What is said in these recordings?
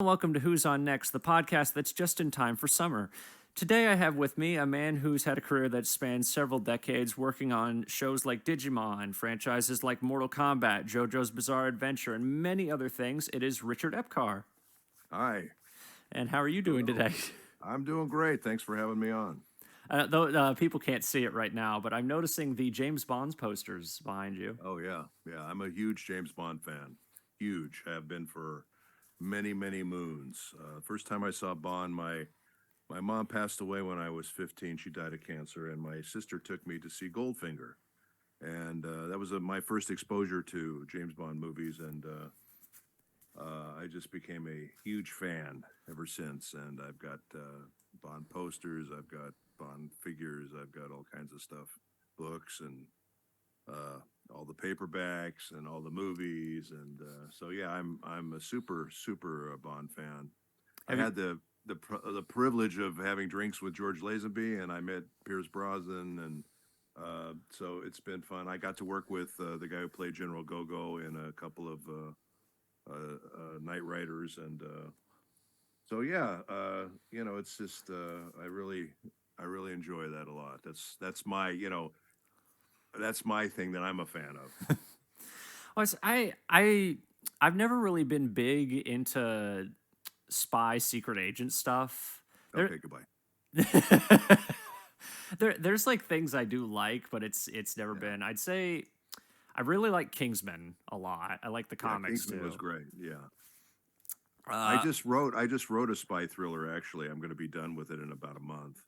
Welcome to Who's On Next, the podcast that's just in time for summer. Today I have with me a man who's had a career that spans several decades working on shows like Digimon, franchises like Mortal Kombat, JoJo's Bizarre Adventure, and many other things. It is Richard Epcar. Hi. And how are you doing Hello. today? I'm doing great. Thanks for having me on. Though people can't see it right now, but I'm noticing the James Bond's posters behind you. Oh yeah. Yeah, I'm a huge James Bond fan. Huge. Have been for many, many moons. First time I saw Bond, my mom passed away when I was 15. She died of cancer, and my sister took me to see Goldfinger. And that was my first exposure to James Bond movies, and I just became a huge fan ever since. And I've got Bond posters, I've got Bond figures, I've got all kinds of stuff, books, and all the paperbacks and all the movies. And so yeah, I'm a super Bond fan. I Have you, had the privilege of having drinks with George Lazenby, and I met Pierce Brosnan, and so it's been fun. I got to work with the guy who played General Gogo in a couple of Knight Riders, and so yeah, it's just I really enjoy that a lot. That's my that's my thing that I'm a fan of. well, I've never really been big into spy secret agent stuff. There, Okay, goodbye. there's like things I do like, but it's never Yeah, been. I'd say I really like Kingsman a lot. I like the yeah, comics Kingsman was too. great. Yeah, Uh, I just wrote a spy thriller. Actually, I'm going to be done with it in about a month,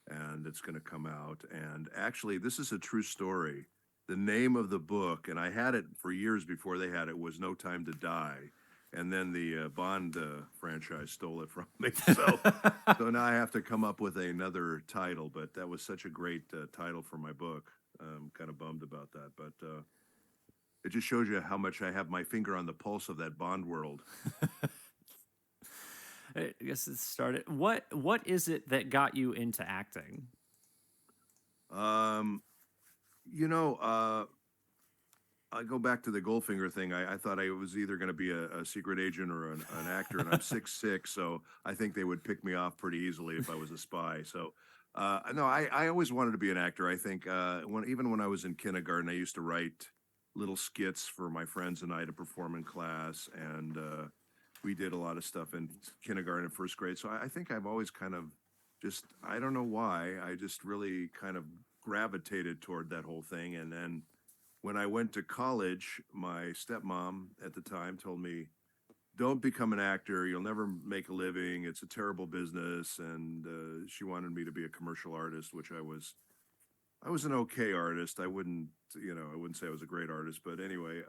and it's going to come out. And actually, this is a true story. The name of the book, and I had it for years before they had it, was No Time to Die. And then the Bond franchise stole it from me. So now I have to come up with another title. But that was such a great title for my book. I'm kind of bummed about that. But it just shows you how much I have my finger on the pulse of that Bond world. I guess it started. What is it that got you into acting? Um, you know, uh, I go back to the Goldfinger thing. I thought I was either going to be a secret agent or an actor, and I'm 6'6", so I think they would pick me off pretty easily if I was a spy. So, no, I always wanted to be an actor. I think even when I was in kindergarten, I used to write little skits for my friends and I to perform in class, and we did a lot of stuff in kindergarten and first grade. So I think I've always kind of just I don't know why I just really kind of gravitated toward that whole thing, and then when I went to college, my stepmom at the time told me, "Don't become an actor. You'll never make a living. It's a terrible business." And she wanted me to be a commercial artist, which I was. I was an okay artist. I wouldn't say I was a great artist, but anyway,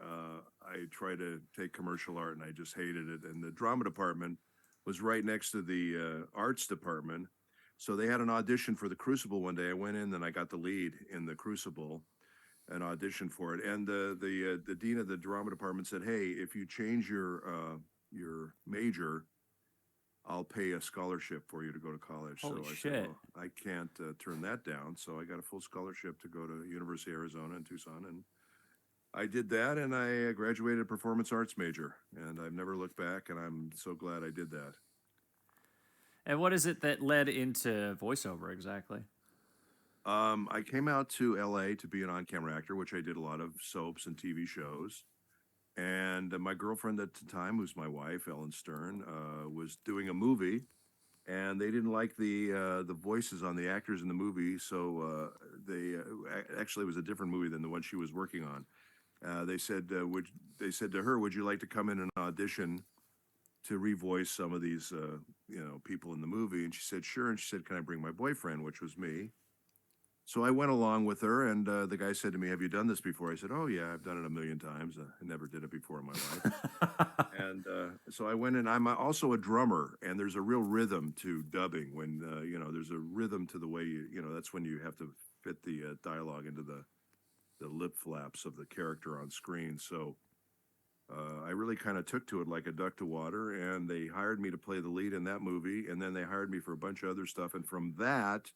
I tried to take commercial art, and I just hated it. And the drama department was right next to the arts department, so they had an audition for the Crucible one day. I went in, and I got the lead in the Crucible, an audition for it, and the dean of the drama department said, "Hey, if you change your major, I'll pay a scholarship for you to go to college." Holy So I said, shit! "Well, I can't turn that down." So I got a full scholarship to go to University of Arizona in Tucson, and I did that, and I graduated a performance arts major, and I've never looked back, and I'm so glad I did that. And what is it that led into voiceover exactly? I came out to LA to be an on-camera actor, which I did a lot of soaps and TV shows. And my girlfriend at the time, who's my wife, Ellen Stern, was doing a movie, and they didn't like the voices on the actors in the movie, so actually it was a different movie than the one she was working on. They said to her, "Would you like to come in and audition to revoice some of these people in the movie?" And she said, "Sure." And she said, "Can I bring my boyfriend?" Which was me. So I went along with her, and the guy said to me, "Have you done this before?" I said, "Oh yeah, I've done it a million times. I never did it before in my life." And so I went in. I'm also a drummer, and there's a real rhythm to dubbing. When there's a rhythm to the way that's when you have to fit the dialogue into the lip flaps of the character on screen. So I really kind of took to it like a duck to water, and they hired me to play the lead in that movie, and then they hired me for a bunch of other stuff, and from that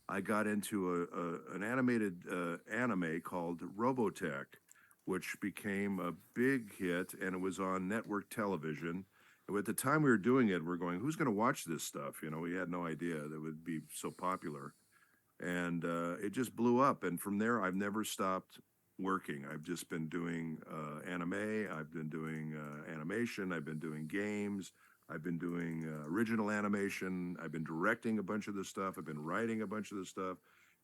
I got into an animated anime called Robotech, which became a big hit, and it was on network television. At the time we were doing it, we're going, who's going to watch this stuff? You know, we had no idea that it would be so popular. And it just blew up. And from there, I've never stopped working. I've just been doing anime, I've been doing animation, I've been doing games, I've been doing original animation, I've been directing a bunch of the stuff, I've been writing a bunch of the stuff.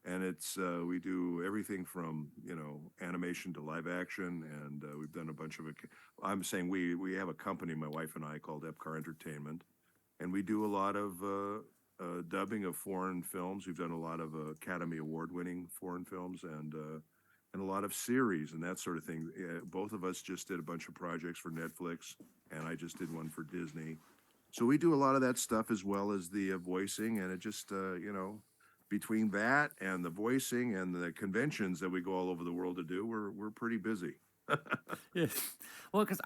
And it's we do everything from animation to live action, and we've done a bunch of it. I'm saying we have a company, my wife and I, called Epcar Entertainment, and we do a lot of dubbing of foreign films. We've done a lot of Academy Award-winning foreign films, and a lot of series and that sort of thing. Both of us just did a bunch of projects for Netflix, and I just did one for Disney. So we do a lot of that stuff as well as the voicing, and it just between that and the voicing and the conventions that we go all over the world to do, we're pretty busy. Yeah. Well, because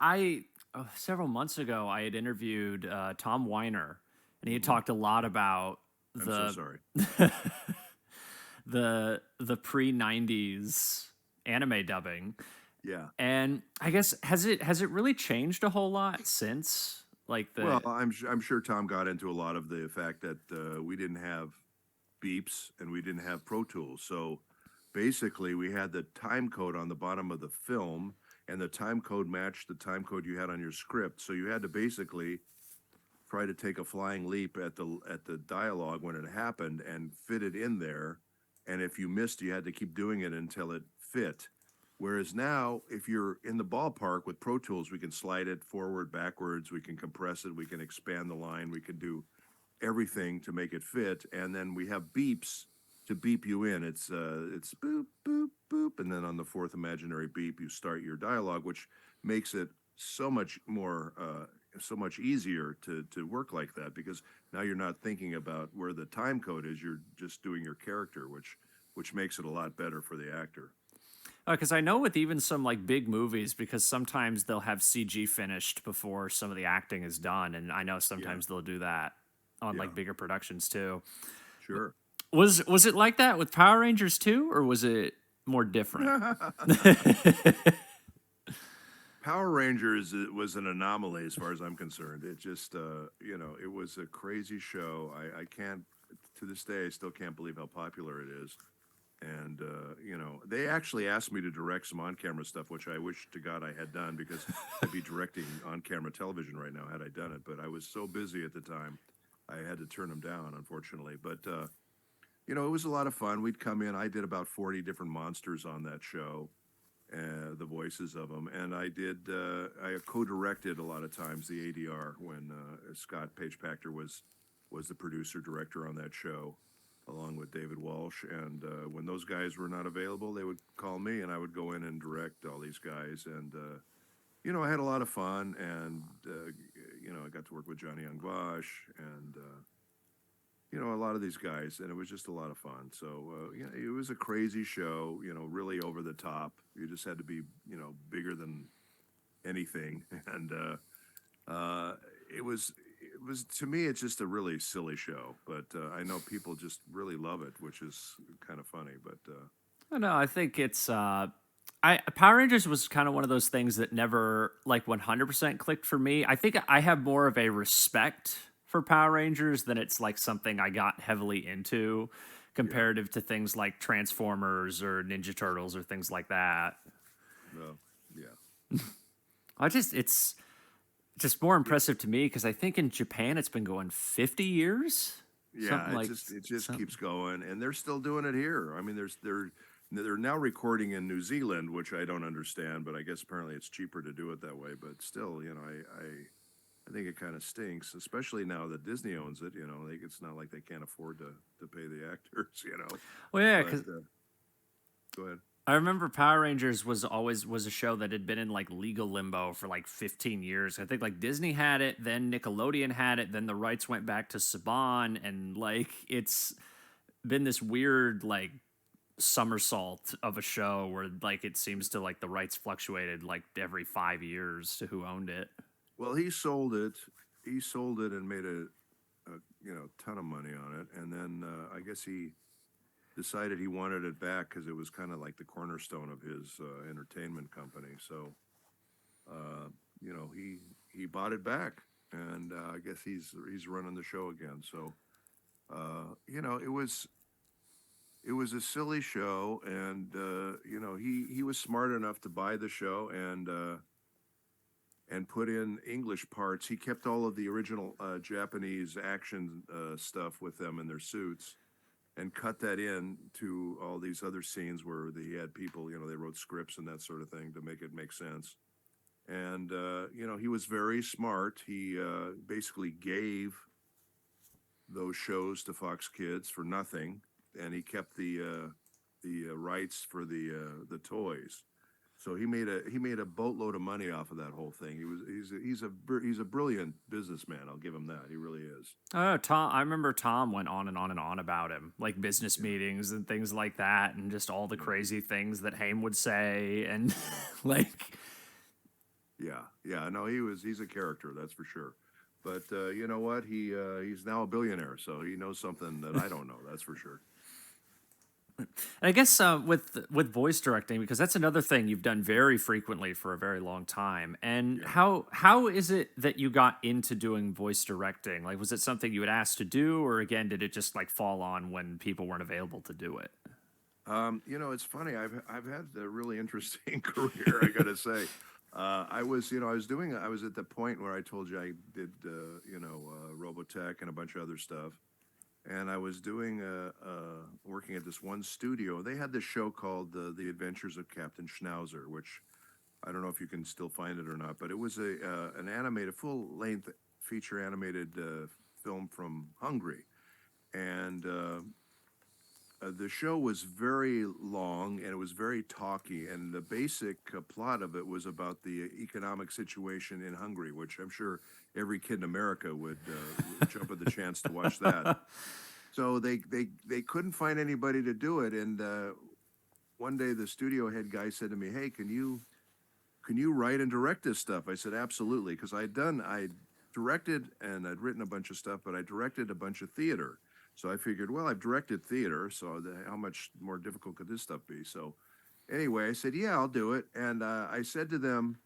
several months ago, I had interviewed Tom Weiner, and he had Mhm. talked a lot about I'm so the sorry. the pre-90s anime dubbing. Yeah. And I guess has it really changed a whole lot since like Well, the I'm sure Tom got into a lot of the fact that we didn't have beeps and we didn't have Pro Tools. So basically, we had the time code on the bottom of the film, and the time code matched the time code you had on your script. So you had to basically try to take a flying leap at the dialogue when it happened and fit it in there. And if you missed, you had to keep doing it until it fit. Whereas now, if you're in the ballpark with Pro Tools, we can slide it forward, backwards, we can compress it, we can expand the line, we can do everything to make it fit. And then we have beeps to beep you in. It's boop, boop, boop. And then on the fourth imaginary beep, you start your dialogue, which makes it so much more so much easier to work like that, because now you're not thinking about where the time code is, you're just doing your character, which makes it a lot better for the actor. because I know with even some like big movies, because sometimes they'll have CG finished before some of the acting is done, and I know Yeah, sometimes they'll do that on yeah, like bigger productions too. sure. Was it like that with Power Rangers too, or was it more different? Power Rangers was an anomaly as far as I'm concerned. It just, it was a crazy show. I can't, to this day, I still can't believe how popular it is. And, they actually asked me to direct some on camera stuff, which I wish to God I had done, because I'd be directing on camera television right now had I done it. But I was so busy at the time, I had to turn them down, unfortunately. But, it was a lot of fun. We'd come in, I did about 40 different monsters on that show, the voices of them, and I co-directed a lot of times the ADR when Scott Page-Pachter was the producer director on that show, along with David Walsh. And when those guys were not available, they would call me, and I would go in and direct all these guys. And I had a lot of fun, and I got to work with Johnny Angwash and a lot of these guys, and it was just a lot of fun. So, it was a crazy show, really over the top. You just had to be, bigger than anything. And it was, to me, it's just a really silly show. But I know people just really love it, which is kind of funny. But I know. I think it's I Power Rangers was kind of one of those things that never like 100% clicked for me. I think I have more of a respect for Power Rangers than it's like something I got heavily into yeah, comparative to things like Transformers or Ninja Turtles or things like that. well, yeah. It's just more impressive to me because I think in Japan it's been going 50 years, something Yeah, like it just something. keeps going, and they're still doing it here. I mean, they're now recording in New Zealand, which I don't understand, but I guess apparently it's cheaper to do it that way. But still, I think it kind of stinks, especially now that Disney owns it. It's not like they can't afford to pay the actors. Well, yeah, But because go ahead. I remember Power Rangers was a show that had been in like legal limbo for like 15 years. I think like Disney had it, then Nickelodeon had it, then the rights went back to Saban, and like it's been this weird like somersault of a show where like it seems to like the rights fluctuated like every 5 years to who owned it. Well, he sold it. He sold it and made a ton of money on it, and then I guess he decided he wanted it back because it was kind of like the cornerstone of his entertainment company. So, he bought it back, and I guess he's running the show again. So it was a silly show, and he was smart enough to buy the show and put in English parts. He kept all of the original Japanese action stuff with them in their suits, and cut that in to all these other scenes where he had people, they wrote scripts and that sort of thing to make it make sense. And he was very smart. He basically gave those shows to Fox Kids for nothing, and he kept the rights for the toys. So he made a boatload of money off of that whole thing. He's a brilliant businessman. I'll give him that. He really is. Oh, Tom! I remember Tom went on and on and on about him, like business Yeah, meetings and things like that, and just all the yeah, crazy things that Haim would say, and like, yeah, yeah. No, he's a character, that's for sure. But you know what? He's now a billionaire, so he knows something that I don't know. That's for sure. and I guess with voice directing, because that's another thing you've done very frequently for a very long time. And Yeah. how is it that you got into doing voice directing? Like, was it something you had asked to do, or again, did it just like fall on when people weren't available to do it? It's funny. I've had a really interesting career, I gotta say. I was at the point where I told you I did, Robotech and a bunch of other stuff, and I was doing working at this one studio. They had this show called The Adventures of Captain Schnauzer, which I don't know if you can still find it or not, but it was an animated, full length feature animated film from Hungary, and the show was very long and it was very talky, and the basic plot of it was about the economic situation in Hungary, which I'm sure every kid in America would jump at the chance to watch that. So they couldn't find anybody to do it, and one day the studio head guy said to me, "Hey, can you write and direct this stuff?" I said, "Absolutely," because I directed and I'd written a bunch of stuff, but I directed a bunch of theater. So I figured, well, I've directed theater, so how much more difficult could this stuff be? So anyway, I said, yeah, I'll do it. And I said to them,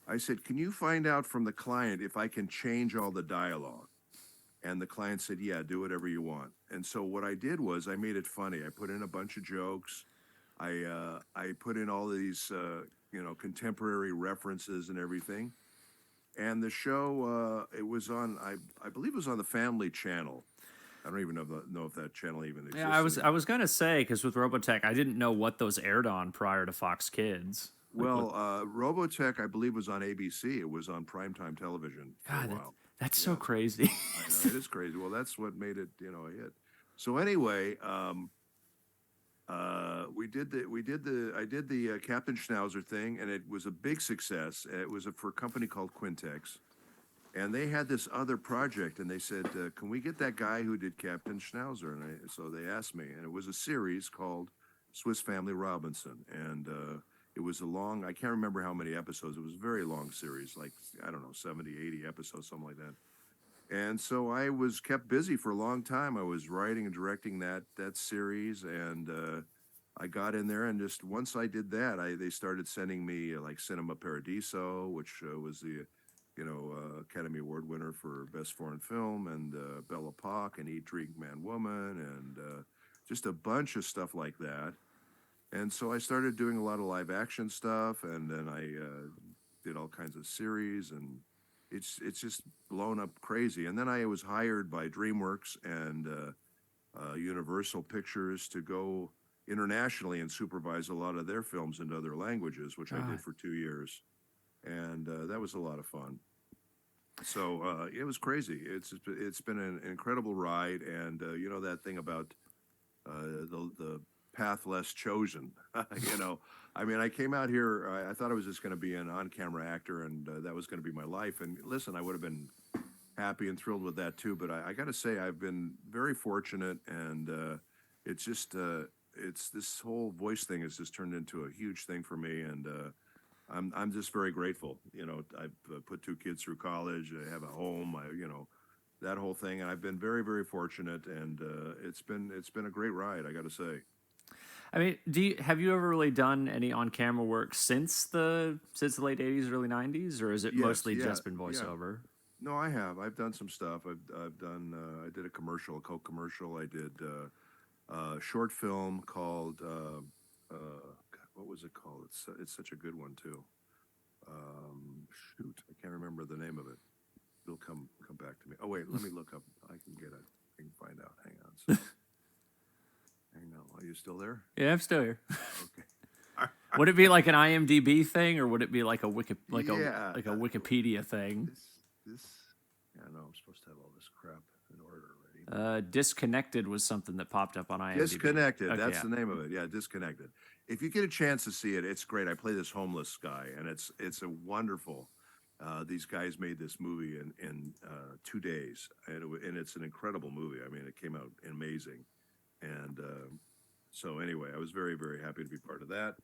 I said, can you find out from the client if I can change all the dialogue? And the client said, yeah, do whatever you want. And so what I did was I made it funny. I put in a bunch of jokes. I put in all these contemporary references and everything. And the show it was on I believe it was on the Family Channel. I don't even know if that channel even Yeah, exists I anymore. was gonna say because with Robotech, I didn't know what those aired on prior to Fox Kids. Like what? Well, Robotech, I believe, was on ABC. It was on primetime television for a God, while. that's so Yeah, crazy. I know it is crazy. Well, that's what made it, a hit. So anyway, I did the Captain Schnauzer thing, and it was a big success. It was for a company called Quintex, and they had this other project, and they said, "Can we get that guy who did Captain Schnauzer?" And so they asked me, and it was a series called Swiss Family Robinson, and it was a long. I can't remember how many episodes. It was a very long series, like I don't know, 70, 80 episodes, something like that. And so I was kept busy for a long time. I was writing and directing that series, and I got in there, and just once I did that, they started sending me like Cinema Paradiso, which was the Academy Award winner for Best Foreign Film, and Belle Epoque, and Eat, Drink, Man, Woman, and just a bunch of stuff like that. And so I started doing a lot of live action stuff, and then I did all kinds of series, and it's just blown up crazy. And then I was hired by DreamWorks and Universal Pictures to go internationally and supervise a lot of their films into other languages, which I did God. for 2 years, and that was a lot of fun. So it was crazy. It's been an incredible ride, and that thing about the path less chosen. I mean, I came out here. I thought I was just going to be an on-camera actor, and that was going to be my life. And listen, I would have been happy and thrilled with that too. But I got to say, I've been very fortunate, and it's just it's this whole voice thing has just turned into a huge thing for me, and I'm just very grateful. I've put 2 kids through college. I have a home. That whole thing, and I've been very, very fortunate, and it's been a great ride. I got to say. I mean, have you ever really done any on camera work since the late '80s, early '90s, or is it Yes, mostly yeah, just been yeah. voiceover? No, I have. I've done some stuff. I've done. I did a commercial, a Coke commercial. I did a short film called. God, what was it called? It's such a good one too. Shoot, I can't remember the name of it. It'll come back to me. Oh wait, let me look up. I can get it. I can find out. Hang on. So, hang on. Are you still there? Yeah, I'm still here. Okay. Would it be like an IMDb thing, or would it be like a Yeah. like a Wikipedia thing? This. Yeah, no, I'm supposed to have all this crap in order already. Disconnected was something that popped up on IMDb. Disconnected. Okay, That's yeah. the name of it. Yeah, Disconnected. If you get a chance to see it, it's great. I play this homeless guy, and it's a wonderful. These guys made this movie in 2 days, and it's an incredible movie. I mean, it came out amazing, and so anyway, I was very very happy to be part of that.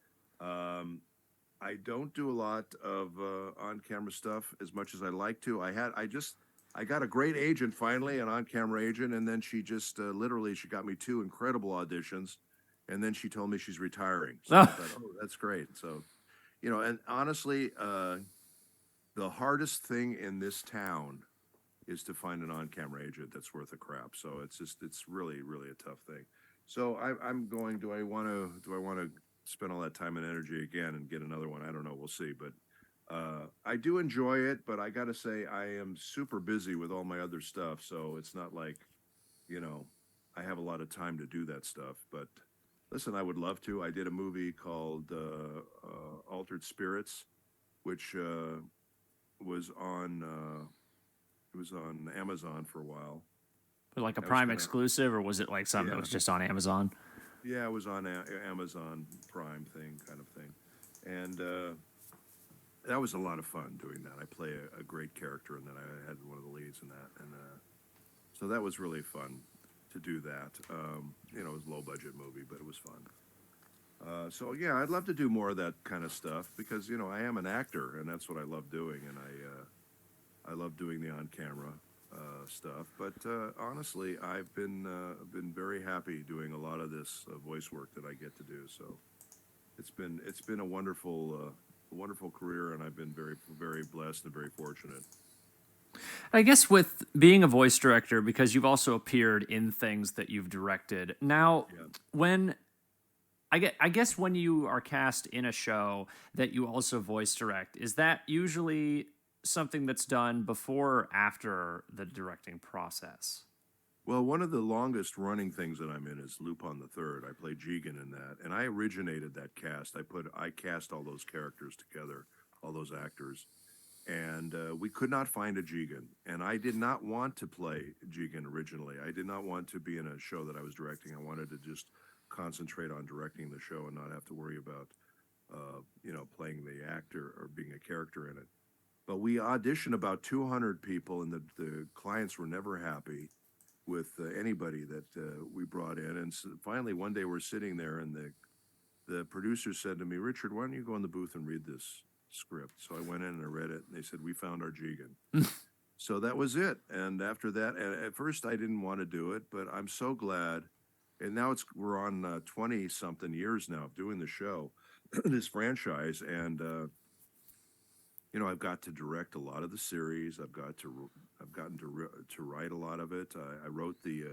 I don't do a lot of on-camera stuff as much as I like to. I got a great agent finally, an on-camera agent, and then she just literally she got me two incredible auditions, and then she told me she's retiring. So I thought, oh, that's great. So, and honestly, the hardest thing in this town is to find an on-camera agent that's worth a crap. So it's really really a tough thing. So I'm going. Do I want to spend all that time and energy again and get another one? I don't know. We'll see. But I do enjoy it. But I got to say, I am super busy with all my other stuff. So it's not like, you know, I have a lot of time to do that stuff. But listen, I would love to. I did a movie called Altered Spirits, which was on Amazon for a while. Like a That was Prime kinda- exclusive, or was it like something that Yeah. was just on Amazon? Yeah, it was on Amazon Prime kind of thing, and that was a lot of fun doing that. I play a great character, and then I had one of the leads in that, and so that was really fun to do that. It was a low budget movie, but it was fun. So yeah, I'd love to do more of that kind of stuff because I am an actor, and that's what I love doing, and I love doing the on camera stuff. But honestly, I've been very happy doing a lot of this voice work that I get to do. So it's been a wonderful career, and I've been very very blessed and very fortunate. I guess with being a voice director, because you've also appeared in things that you've directed. Now, Yeah. when I guess when you are cast in a show that you also voice direct, is that usually something that's done before or after the directing process? Well, one of the longest running things that I'm in is Lupin the Third. I play Jigen in that, and I originated that cast. I cast all those characters together, all those actors, and we could not find a Jigen. And I did not want to play Jigen originally. I did not want to be in a show that I was directing. I wanted to just concentrate on directing the show and not have to worry about, playing the actor or being a character in it. But we auditioned about 200 people, and the clients were never happy with anybody that we brought in. And so finally, one day we're sitting there, and the producer said to me, "Richard, why don't you go in the booth and read this script?" So I went in and I read it, and they said, "We found our Jigen." So that was it. And after that, at first I didn't want to do it, but I'm so glad. And now we're on 20 something years now of doing the show, this franchise, and I've got to direct a lot of the series. I've gotten to write a lot of it. I wrote the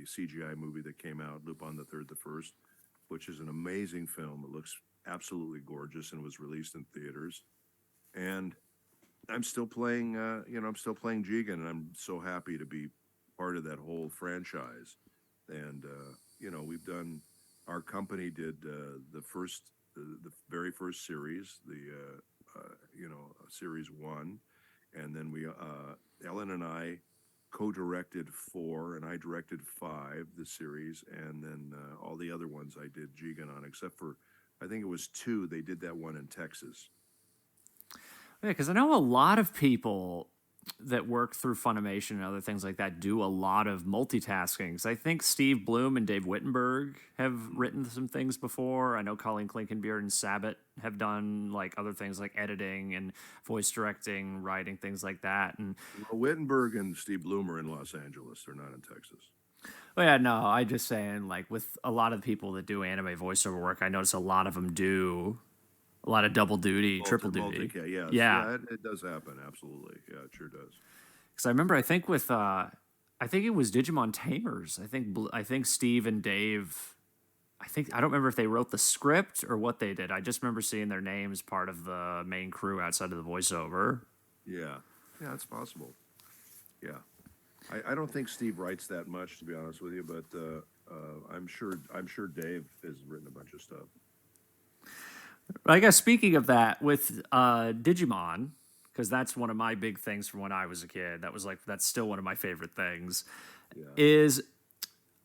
CGI movie that came out, Lupin the Third, the First, which is an amazing film. It looks absolutely gorgeous and was released in theaters. And I'm still playing. I'm still playing Jigen, and I'm so happy to be part of that whole franchise. And we've done. Our company did the very first series, series one, and then Ellen and I co-directed 4, and I directed 5, the series, and then all the other ones I did Jigen on, except for I think it was 2. They did that one in Texas. Yeah, because I know a lot of people that work through Funimation and other things like that do a lot of multitasking. 'Cause I think Steve Bloom and Dave Wittenberg have written some things before. I know Colleen Klinkenbeard and Sabat have done like other things like editing and voice directing, writing, things like that. And Well, Wittenberg and Steve Bloom are in Los Angeles. They're not in Texas. well, yeah, no, I just saying like with a lot of the people that do anime voiceover work, I notice a lot of them do a lot of double duty, triple duty. Yes, Yeah. it does happen. Absolutely. Yeah, it sure does. Because I remember, I think with, I think it was Digimon Tamers. I think Steve and Dave. I don't remember if they wrote the script or what they did. I just remember seeing their names part of the main crew outside of the voiceover. Yeah, yeah, it's possible. Yeah, I don't think Steve writes that much, to be honest with you, but I'm sure Dave has written a bunch of stuff. I guess speaking of that, with Digimon, because that's one of my big things from when I was a kid. That's still one of my favorite things. Yeah. Is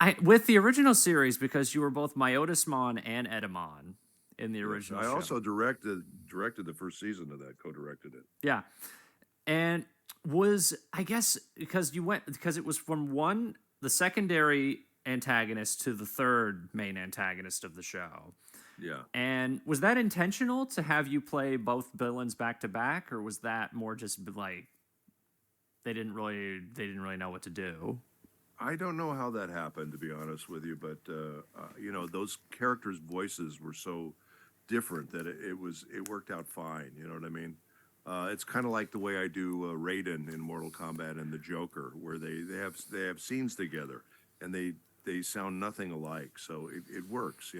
I with the original series, because you were both Myotismon and Etemon in the Yes, original I show. also directed the first season of that, co-directed it. Yeah, and was I guess because it was from the secondary antagonist to the third main antagonist of the show. Yeah. And was that intentional to have you play both villains back to back, or was that more just like they didn't really know what to do? I don't know how that happened, to be honest with you, but those characters' voices were so different that it worked out fine. You know what I mean? It's kind of like the way I do Raiden in Mortal Kombat and the Joker, where they have scenes together, and they sound nothing alike. So it works.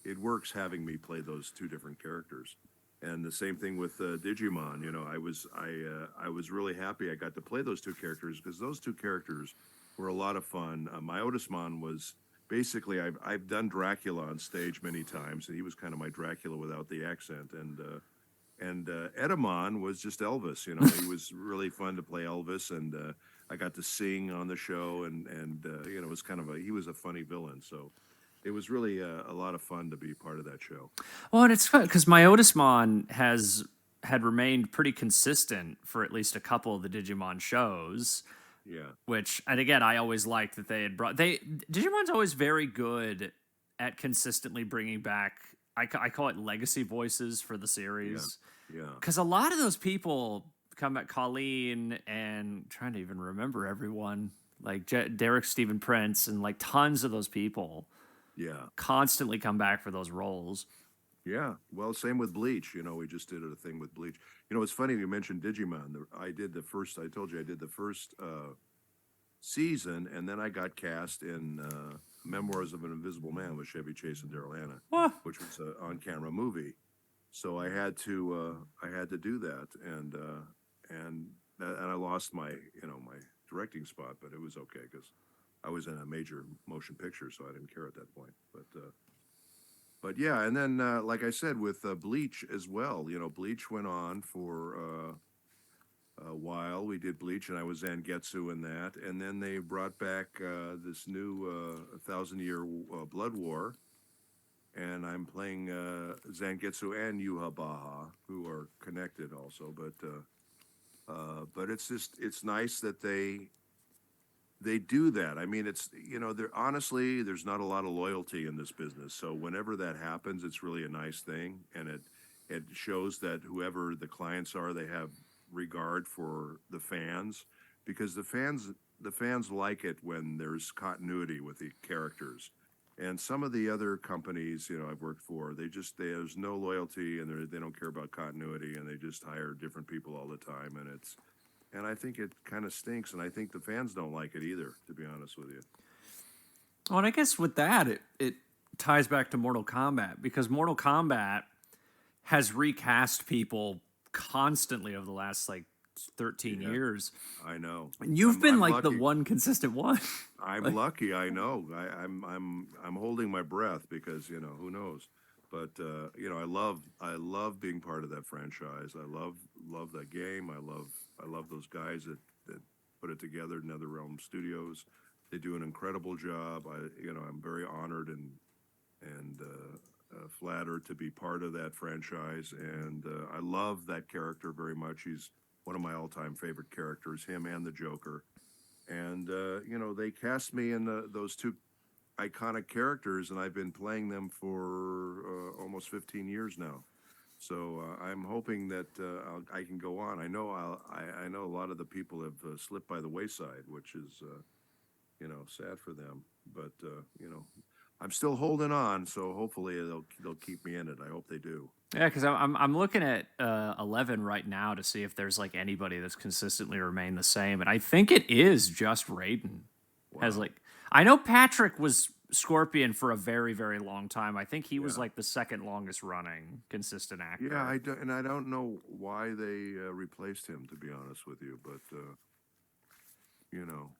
It works having me play those two different characters. And the same thing with Digimon. I was really happy I got to play those two characters because those two characters were a lot of fun. My Otismon was basically I've done Dracula on stage many times, and he was kind of my Dracula without the accent. And Etemon was just Elvis. He was really fun to play Elvis, and I got to sing on the show, and it was he was a funny villain. So it was really a lot of fun to be part of that show. Well, and it's fun because my Otismon had remained pretty consistent for at least a couple of the Digimon shows. Yeah. Which, and again, I always liked that they had brought. Digimon's always very good at consistently bringing back. I call it legacy voices for the series. Yeah. Because a lot of those people come back, Colleen, and trying to even remember everyone, like Derek Stephen Prince, and like tons of those people Yeah. constantly come back for those roles. Yeah. Well, same with Bleach. We just did a thing with Bleach. It's funny you mentioned Digimon. I did the first. I told you I did the first season, and then I got cast in Memoirs of an Invisible Man with Chevy Chase and Daryl Hannah, Huh. which was an on-camera movie. So I had to do that, and I lost my directing spot, but it was okay because I was in a major motion picture, so I didn't care at that point. But yeah, and then like I said with Bleach as well, Bleach went on for a while. We did Bleach, and I was Zangetsu in that, and then they brought back this new 1,000 Year Blood War, and I'm playing Zangetsu and Yuha Baha, who are connected also. But it's nice that they do that. I mean, honestly, there's not a lot of loyalty in this business. So whenever that happens, it's really a nice thing, and it shows that whoever the clients are, they have regard for the fans, because the fans like it when there's continuity with the characters. And some of the other companies, I've worked for, there's no loyalty, and they don't care about continuity, and they just hire different people all the time, and I think it kind of stinks, and I think the fans don't like it either, to be honest with you. Well, and I guess with that, it ties back to Mortal Kombat, because Mortal Kombat has recast people constantly over the last like 13 Yeah, years. I know. And you've been I'm like the lucky. one consistent one. I'm lucky. I know. I'm holding my breath because who knows. But I love being part of that franchise. I love that game. I love those guys that put it together. NetherRealm Studios. They do an incredible job. I'm very honored and flattered to be part of that franchise. And I love that character very much. He's one of my all-time favorite characters. Him and the Joker. And they cast me in those two iconic characters, and I've been playing them for almost 15 years now. So I'm hoping that I can go on. I know a lot of the people have slipped by the wayside, which is sad for them. But I'm still holding on. So hopefully they'll keep me in it. I hope they do. Yeah, because I'm looking at 11 right now to see if there's like anybody that's consistently remained the same, and I think it is just Raiden. Has Wow. like I know Patrick was Scorpion for a very very long time. I think he was Yeah. like the second longest running consistent Yeah, actor. and I don't know why they replaced him, to be honest with you, but you know,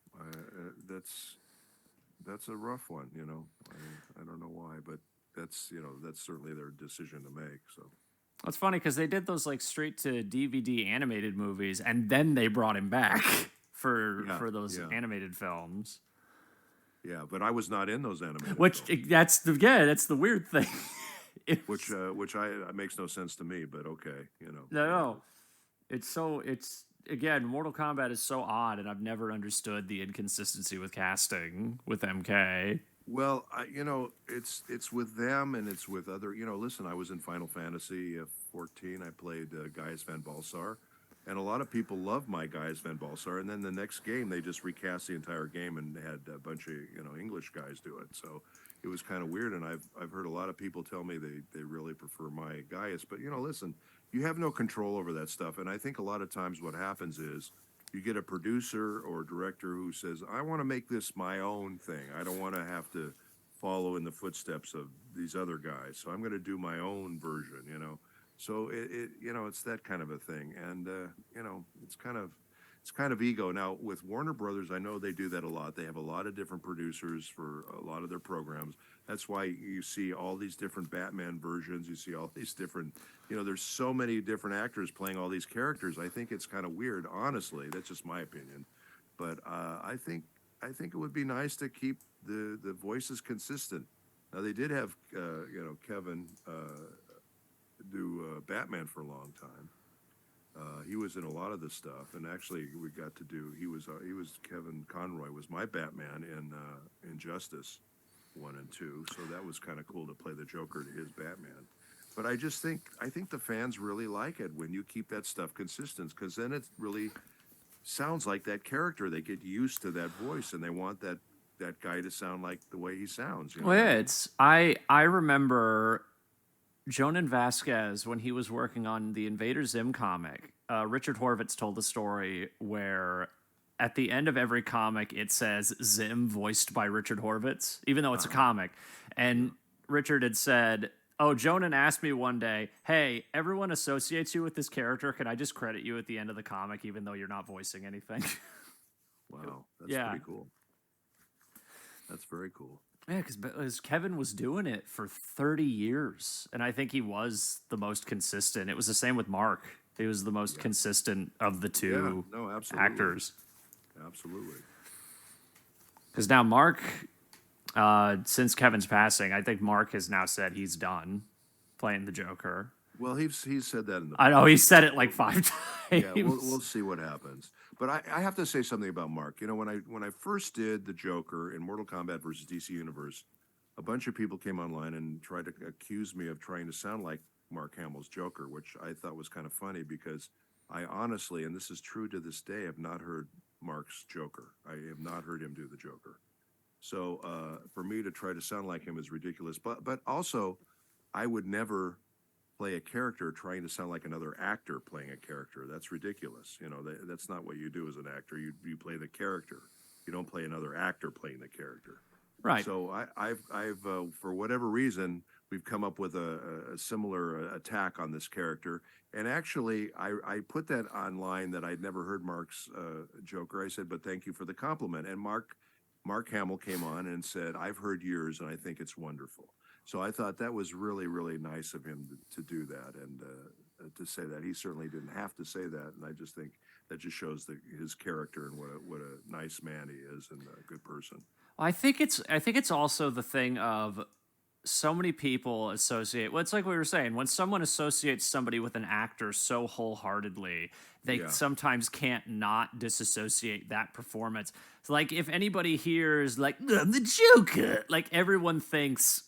that's a rough one. I don't know why, but that's certainly their decision to make. So It's funny because they did those like straight to DVD animated movies, and then they brought him back yeah, for those yeah, animated films. yeah. But I was not in those animated Which films, that's the weird thing. It's which I makes no sense to me. But okay, no, no. It's again, Mortal Kombat is so odd, and I've never understood the inconsistency with casting with MK. Well, it's with them and it's with other. Listen, I was in Final Fantasy 14. I played Gaius Van Balsar, and a lot of people love my Gaius Van Balsar. And then the next game, they just recast the entire game and had a bunch of English guys do it. So it was kind of weird. And I've heard a lot of people tell me they really prefer my Gaius. But listen, you have no control over that stuff. And I think a lot of times what happens is you get a producer or director who says, I want to make this my own thing. I don't want to have to follow in the footsteps of these other guys. So I'm going to do my own version. So it's that kind of a thing. And, it's kind of ego. Now with Warner Brothers, I know they do that a lot. They have a lot of different producers for a lot of their programs. That's why you see all these different Batman versions. You see all these different, there's so many different actors playing all these characters. I think it's kind of weird, honestly. That's just my opinion. But I think it would be nice to keep the voices consistent. Now they did have Kevin do Batman for a long time. He was in a lot of the stuff, and actually, we got to do. He was Kevin Conroy was my Batman in Injustice 1 and 2, so that was kind of cool to play the Joker to his Batman. But I think the fans really like it when you keep that stuff consistent, because then it really sounds like that character. They get used to that voice, and they want that guy to sound like the way he sounds. You know Well, what I yeah, mean? it's I remember Jonan Vasquez when he was working on the Invader Zim comic. Richard Horvitz told a story where at the end of every comic it says Zim voiced by Richard Horvitz, even though it's a comic. And Yeah. Richard had said, "Oh, Jonan asked me one day, hey, everyone associates you with this character. Can I just credit you at the end of the comic, even though you're not voicing anything?" Wow, that's Yeah. pretty cool. That's very cool. Yeah, because Kevin was doing it for 30 years, and I think he was the most consistent. It was the same with Mark. He was the most Yeah. consistent of the Yeah. two No, absolutely. actors. Absolutely. Because now Mark, since Kevin's passing, I think Mark has now said he's done playing the Joker. Well, he's said that in the I know he past. said it like five Yeah, we'll times. see what happens. But I have to say something about Mark. When I first did the Joker in Mortal Kombat versus DC Universe, a bunch of people came online and tried to accuse me of trying to sound like Mark Hamill's Joker, which I thought was kind of funny because I honestly, and this is true to this day, have not heard Mark's Joker. I have not heard him do the Joker. So for me to try to sound like him is ridiculous. But also, I would never play a character trying to sound like another actor playing a character. That's ridiculous. That's not what you do as an actor. You play the character. You don't play another actor playing the character. Right. So I've for whatever reason, we've come up with a similar attack on this character. And actually, I put that online that I'd never heard Mark's Joker. I said, but thank you for the compliment. And Mark Hamill came on and said, I've heard yours, and I think it's wonderful. So I thought that was really, really nice of him to do that and to say that. He certainly didn't have to say that, and I just think that just shows his character and what a nice man he is and a good person. I think it's also the thing of so many people associate. Well, it's like we were saying, when someone associates somebody with an actor so wholeheartedly, they Yeah, sometimes can't not disassociate that performance. So like if anybody hears like the Joker, like everyone thinks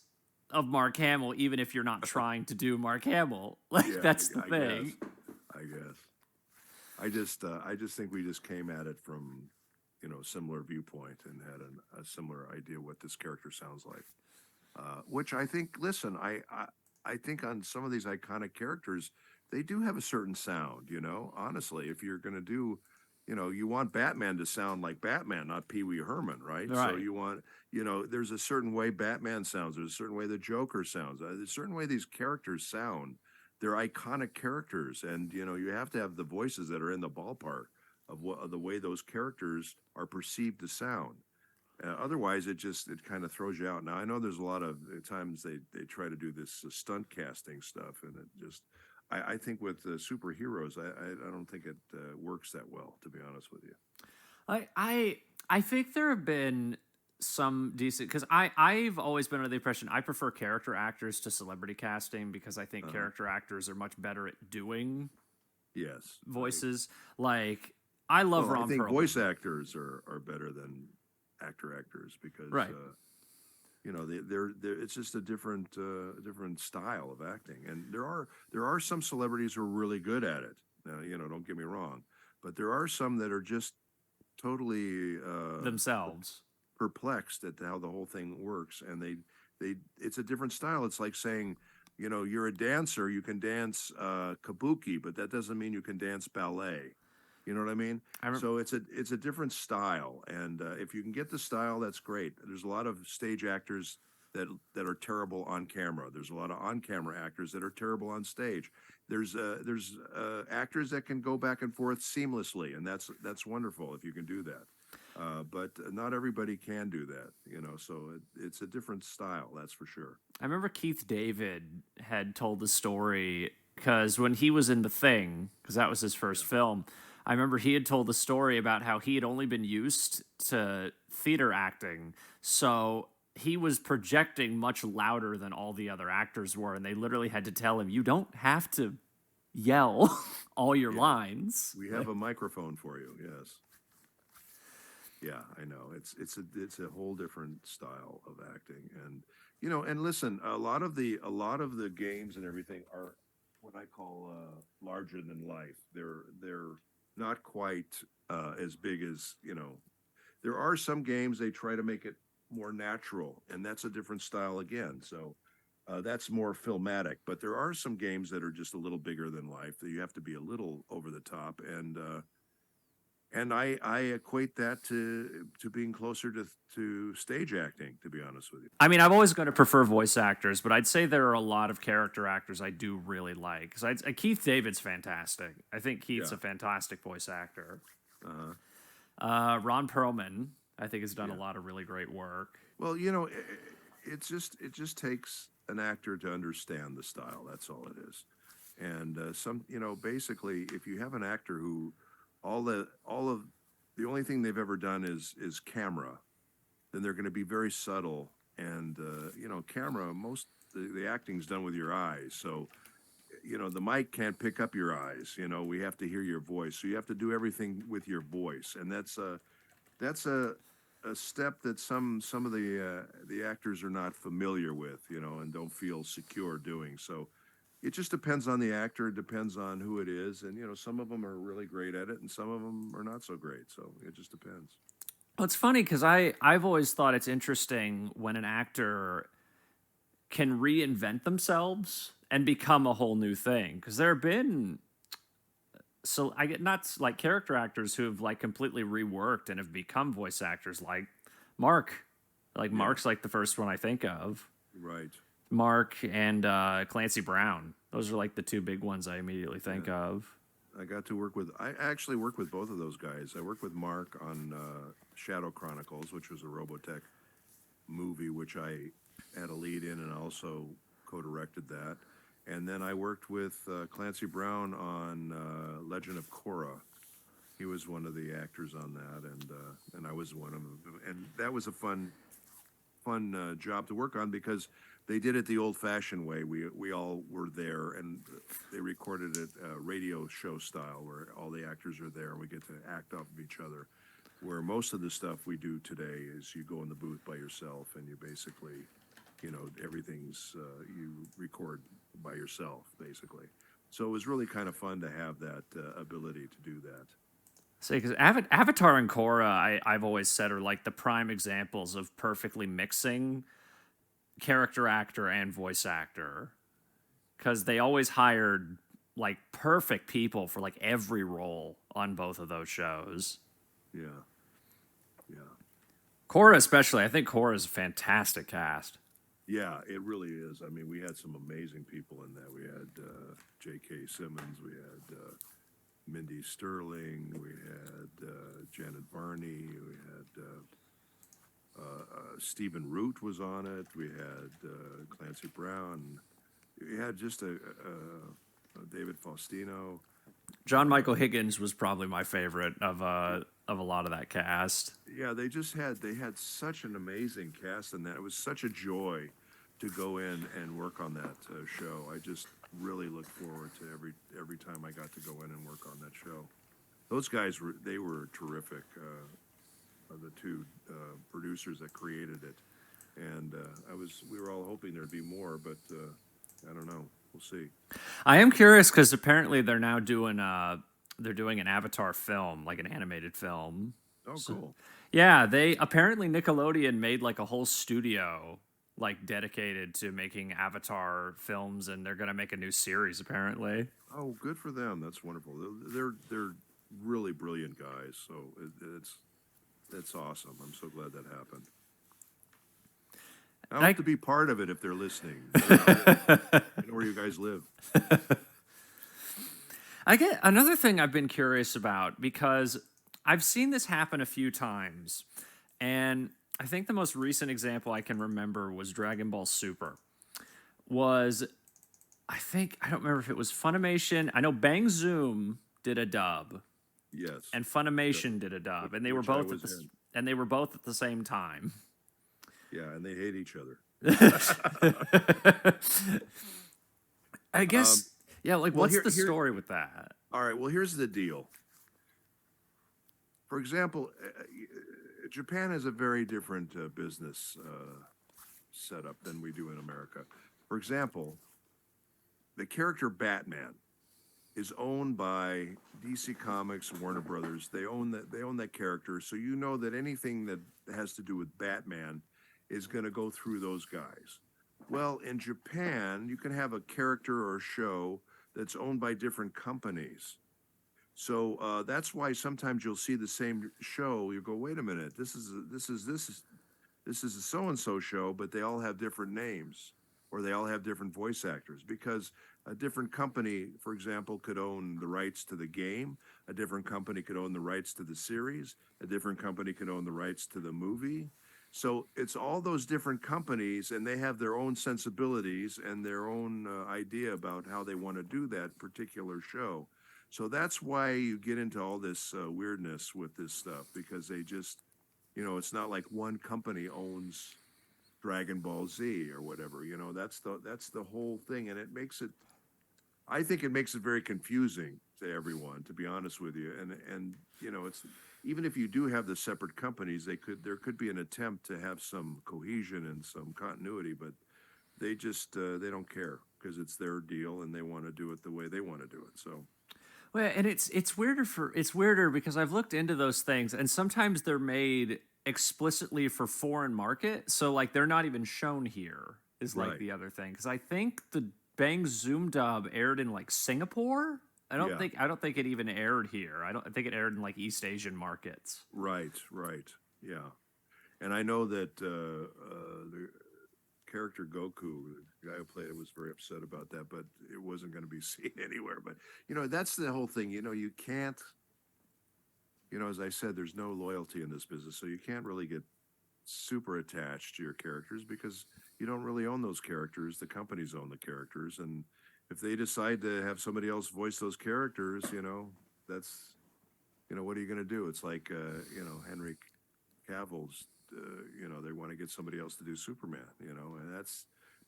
of Mark Hamill, even if you're not trying to do Mark Hamill. Like yeah, that's the I guess, thing. I guess. I just think we just came at it from similar viewpoint and had a similar idea what this character sounds like. Which I think, listen, I think on some of these iconic characters, they do have a certain sound, you know, honestly. If you're going to do, you know, you want Batman to sound like Batman, not Pee Wee Herman, right? So Right. you want, you know, there's a certain way Batman sounds, there's a certain way the Joker sounds, there's a certain way these characters sound. They're iconic characters, and you know, you have to have the voices that are in the ballpark of what of the way those characters are perceived to sound. Otherwise, it kind of throws you out. Now I know there's a lot of times they try to do this stunt casting stuff, and it just I think with superheroes, I don't think it works that well, to be honest with you. I think there have been some decent, because I've always been under the impression I prefer character actors to celebrity casting, because I think Uh-huh. character actors are much better at doing Yes, voices. Like, I love I Ron think Perlman. voice actors are better than actors because Right. you know they're it's just a different style of acting, and there are some celebrities who are really good at it. You know, don't get me wrong, but there are some that are just totally Themselves. perplexed at how the whole thing works, and they it's a different style. It's like saying, you know, you're a dancer, you can dance kabuki, but that doesn't mean you can dance ballet. You know what I mean? I remember. So it's a different style, and if you can get the style, that's great. There's a lot of stage actors that are terrible on camera. There's a lot of on camera actors that are terrible on stage. There's actors that can go back and forth seamlessly, and that's wonderful if you can do that. But not everybody can do that, you know. So it's a different style, that's for sure. I remember Keith David had told the story, because when he was in The Thing, because that was his first Yeah. film, I remember he had told the story about how he had only been used to theater acting. So he was projecting much louder than all the other actors were. And they literally had to tell him, you don't have to yell all your Yeah. lines. We have a microphone for you. Yes. Yeah, I know. It's a whole different style of acting, and you know, and listen, a lot of the games and everything are what I call larger than life. They're not quite as big as, you know. There are some games they try to make it more natural, and that's a different style again. So that's more filmatic. But there are some games that are just a little bigger than life that you have to be a little over the top, and I equate that to being closer to stage acting, to be honest with you. I mean, I'm always going to prefer voice actors, but I'd say there are a lot of character actors I do really like. Because Keith David's fantastic. I think Keith's Yeah. a fantastic voice actor. Uh-huh. Ron Perlman, I think, has done a Yeah. lot of really great work. Well, you know, it just takes an actor to understand the style. That's all it is. And you know, basically, if you have an actor who all of the only thing they've ever done is camera, then they're going to be very subtle. And you know, camera, the acting's done with your eyes, so you know the mic can't pick up your eyes. You know, we have to hear your voice, so you have to do everything with your voice, and that's a step that some of the actors are not familiar with, you know, and don't feel secure doing. So it just depends on the actor, it depends on who it is, and you know, some of them are really great at it, and some of them are not so great. So it just depends. Well, it's funny because I've always thought it's interesting when an actor can reinvent themselves and become a whole new thing. Because there have been, so I get not like character actors who have like completely reworked and have become voice actors, like Mark. Like Yeah, Mark's like the first one I think of. right. Mark and Clancy Brown. Those are like the two big ones I immediately think Yeah. of. I got to work with. I actually worked with both of those guys. I worked with Mark on Shadow Chronicles, which was a Robotech movie, which I had a lead in, and also co-directed that. And then I worked with Clancy Brown on Legend of Korra. He was one of the actors on that, and I was one of them. And that was a fun job to work on because they did it the old-fashioned way. We all were there, and they recorded it radio show style, where all the actors are there, and we get to act off of each other. Where most of the stuff we do today is you go in the booth by yourself, and you basically, you know, everything's you record by yourself, basically. So it was really kind of fun to have that ability to do that. See, because Avatar and Korra, I've always said, are like the prime examples of perfectly mixing character actor and voice actor. because they always hired like perfect people for like every role on both of those shows. Yeah. Yeah. Korra especially, I think Korra is a fantastic cast. Yeah, it really is. I mean, we had some amazing people in that. We had J.K. Simmons, we had Mindy Sterling, we had Janet Varney, we had Stephen Root was on it, we had Clancy Brown, we had just a David Faustino. John Michael Higgins was probably my favorite of a lot of that cast. Yeah, they had such an amazing cast in that. It was such a joy to go in and work on that show. I just really look forward to every time I got to go in and work on that show. Those guys were terrific. The two producers that created it, and we were all hoping there'd be more, but I don't know. We'll see. I am curious because apparently they're now doing an Avatar film, like an animated film. Oh, cool. Yeah, they apparently Nickelodeon made like a whole studio like dedicated to making Avatar films, and they're gonna make a new series apparently. Oh, good for them. That's wonderful. They're really brilliant guys. So it's awesome. I'm so glad that happened. I hope to be part of it if they're listening. I know where you guys live. I get another thing I've been curious about because I've seen this happen a few times, and I think the most recent example I can remember was Dragon Ball Super. I don't remember if it was Funimation. I know Bang Zoom did a dub. Yes. And Funimation did a dub, and they were both at the same time. Yeah, and they hate each other. I guess. Yeah, like what's the story with that? All right. Well, here's the deal. For example, Japan has a very different business setup than we do in America. For example, the character Batman is owned by DC Comics, Warner Brothers. They own that character, so you know that anything that has to do with Batman is going to go through those guys. Well, in Japan, you can have a character or a show that's owned by different companies. So that's why sometimes you'll see the same show. You go, wait a minute, this is a so-and-so show, but they all have different names, or they all have different voice actors, because a different company, for example, could own the rights to the game. A different company could own the rights to the series. A different company could own the rights to the movie. So it's all those different companies, and they have their own sensibilities and their own idea about how they want to do that particular show. So that's why you get into all this weirdness with this stuff, because they just, it's not like one company owns Dragon Ball Z or whatever. That's the whole thing, and I think it makes it very confusing to everyone, to be honest with you. And it's, even if you do have the separate companies, there could be an attempt to have some cohesion and some continuity, but they just they don't care, because it's their deal and they want to do it the way they want to do it. So. Well, and it's weirder because I've looked into those things, and sometimes they're made explicitly for foreign market, so like they're not even shown here. Is like Right. the other thing, because I think the Bang Zoom dub aired in like Singapore. I don't think it even aired here. I think it aired in like East Asian markets. Right. Yeah. And I know that the character Goku, the guy who played it, was very upset about that, but it wasn't going to be seen anywhere. But, that's the whole thing. You can't, as I said, there's no loyalty in this business. So you can't really get super attached to your characters, because you don't really own those characters. The companies own the characters. And if they decide to have somebody else voice those characters, that's, what are you going to do? It's like, Henry Cavill's, they want to get somebody else to do Superman, and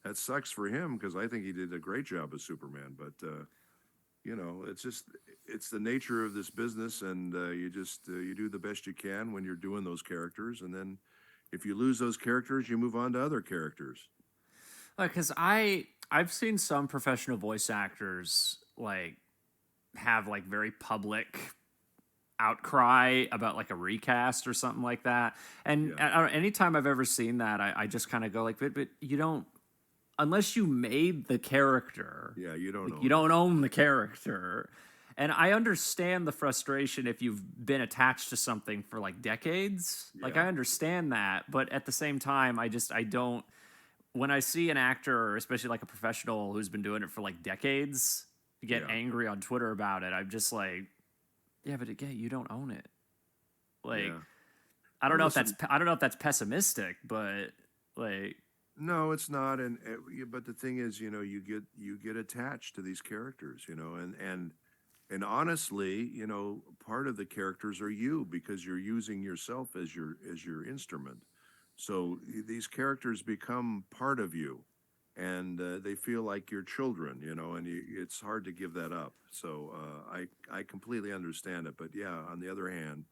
that sucks for him, because I think he did a great job as Superman. But, it's the nature of this business, and you do the best you can when you're doing those characters. And then if you lose those characters, you move on to other characters. Because I've seen some professional voice actors like have like very public outcry about like a recast or something like that. And anytime I've ever seen that, I just kind of go like, but you don't. unless you made the character, Yeah, you don't like you own it. don't own the character. And I understand the frustration if you've been attached to something for like decades. Like Yeah, I understand that, but at the same time, I don't when I see an actor, or especially like a professional who's been doing it for like decades, get yeah, angry on Twitter about it, I'm just like, yeah, but again, you don't own it. Like yeah. Well, listen, I don't know if that's pessimistic, but like no, it's not. And but the thing is, you get attached to these characters, and honestly, part of the characters are you because you're using yourself as your instrument. So these characters become part of you, and they feel like your children, and it's hard to give that up. So I completely understand it. But yeah, on the other hand,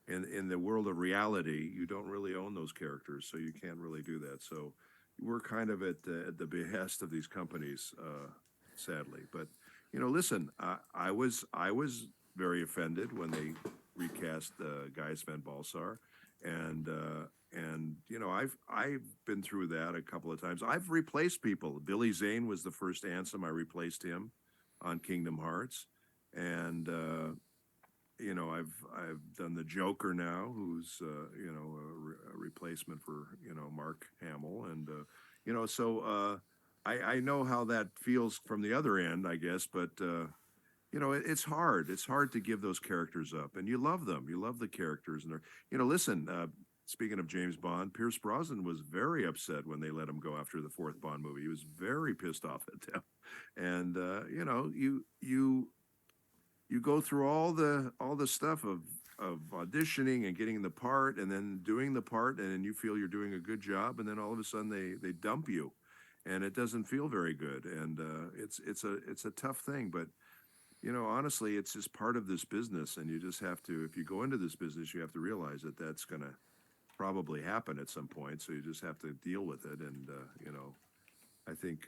in the world of reality, you don't really own those characters, so you can't really do that. So we're kind of at the behest of these companies, sadly. But listen, I was very offended when they recast Gaius Van Balsar, and I've been through that a couple of times. I've replaced people. Billy Zane was the first Ansem. I replaced him on Kingdom Hearts, and I've done the Joker now, who's a replacement for Mark Hamill, and so I know how that feels from the other end, I guess, but it's hard. It's hard to give those characters up, and you love them. You love the characters, and they're listen. Speaking of James Bond, Pierce Brosnan was very upset when they let him go after the fourth Bond movie. He was very pissed off at them, and you go through all the stuff of auditioning and getting the part and then doing the part and then you feel you're doing a good job and then all of a sudden they dump you and it doesn't feel very good and it's a tough thing, but honestly it's just part of this business and you just have to, if you go into this business, you have to realize that that's going to probably happen at some point, so you just have to deal with it. And I think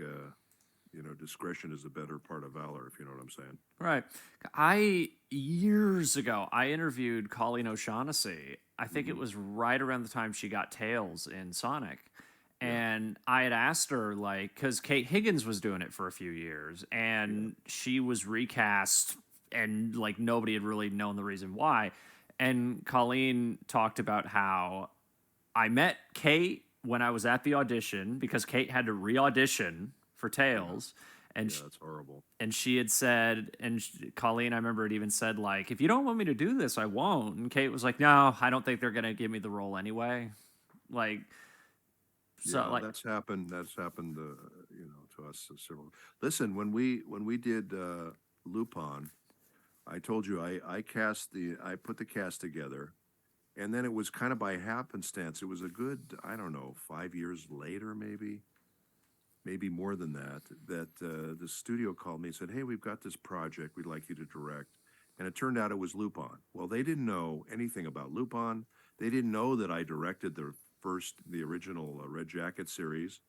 discretion is a better part of valor, if you know what I'm saying. right. I years ago I interviewed Colleen O'Shaughnessy. I think it Hmm. was right around the time she got Tails in Sonic. Yeah, And I had asked her, like, because Kate Higgins was doing it for a few years, yeah, and she was recast, and like nobody had really known the reason why. And Colleen talked about how I met Kate when I was at the audition because Kate had to re-audition for yeah, Tails, and yeah. That's horrible. and she had said, and Colleen, I remember it even said like, if you don't want me to do this, I won't. And Kate was like, no, I don't think they're gonna give me the role anyway. Like, so Yeah, like, that's happened, to us several. Listen, when we did Lupin, I told you I put the cast together, and then it was kind of by happenstance. It was a good, I don't know, 5 years later, maybe more than that. That the studio called me and said, "Hey, we've got this project we'd like you to direct," and it turned out it was Lupin. Well, they didn't know anything about Lupin. They didn't know that I directed the original Red Jacket series.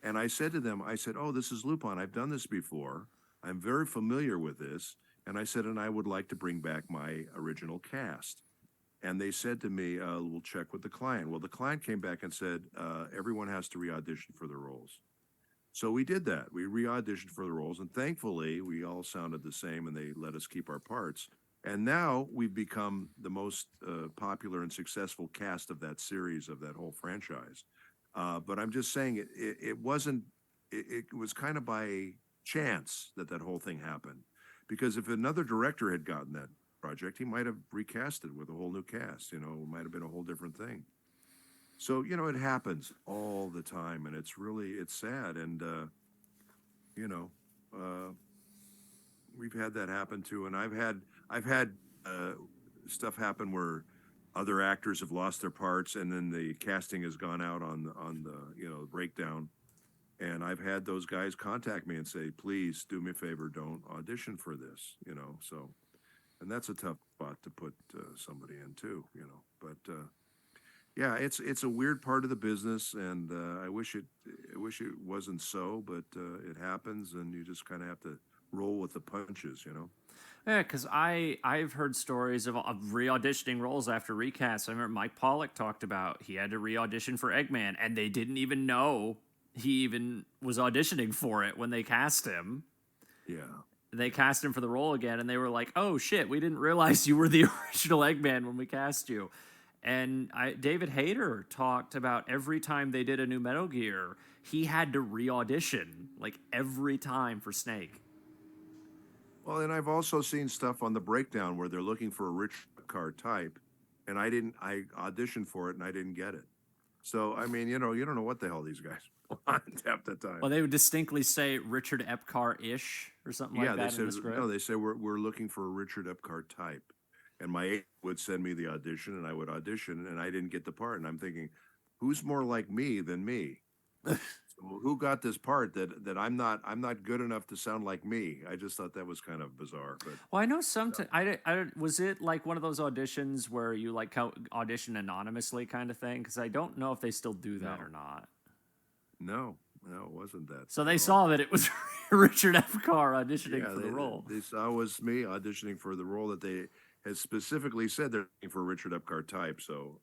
And I said to them, I said, "Oh, this is Lupin. I've done this before. I'm very familiar with this." And I said, "And I would like to bring back my original cast." And they said to me, "We'll check with the client." Well, the client came back and said, "Everyone has to re-audition for the roles." So we did that. We re-auditioned for the roles, and thankfully, we all sounded the same, and they let us keep our parts. And now we've become the most popular and successful cast of that series, of that whole franchise. But I'm just saying, it wasn't. It was kind of by chance that that whole thing happened, because if another director had gotten that project, he might have recast it with a whole new cast. It might have been a whole different thing. So it happens all the time, and it's sad. And you know, uh, we've had that happen too. And I've had uh, stuff happen where other actors have lost their parts, and then the casting has gone out on the breakdown. And I've had those guys contact me and say, "Please do me a favor, don't audition for this." So, and that's a tough spot to put somebody in too. But yeah, it's a weird part of the business, and I wish it wasn't so, but it happens, and you just kind of have to roll with the punches. yeah, because I've heard stories of re-auditioning roles after recasts. I remember Mike Pollock talked about he had to re-audition for Eggman, and they didn't even know he even was auditioning for it when they cast him. Yeah. They cast him for the role again, and they were like, "Oh shit, we didn't realize you were the original Eggman when we cast you." And David Hayter talked about every time they did a new Metal Gear, he had to re-audition like every time for Snake. Well, and I've also seen stuff on the breakdown where they're looking for a Richard Epcar type, and I auditioned for it and I didn't get it. So, I mean, you don't know what the hell these guys want half the time. Well, they would distinctly say Richard Epcar-ish or something Yeah, like they that in said, the script. no, they say we're looking for a Richard Epcar type. And my agent would send me the audition and I would audition and I didn't get the part. And I'm thinking, who's more like me than me? So who got this part that I'm not good enough to sound like me? I just thought that was kind of bizarre. But Well, I know sometimes was it like one of those auditions where you like audition anonymously kind of thing? Because I don't know if they still do that No. or not. no, it wasn't that. So they at all. saw that it was Richard Epcar auditioning Yeah, for the role. they saw it was me auditioning for the role that they had specifically said they're looking for a Richard Epcar type. So,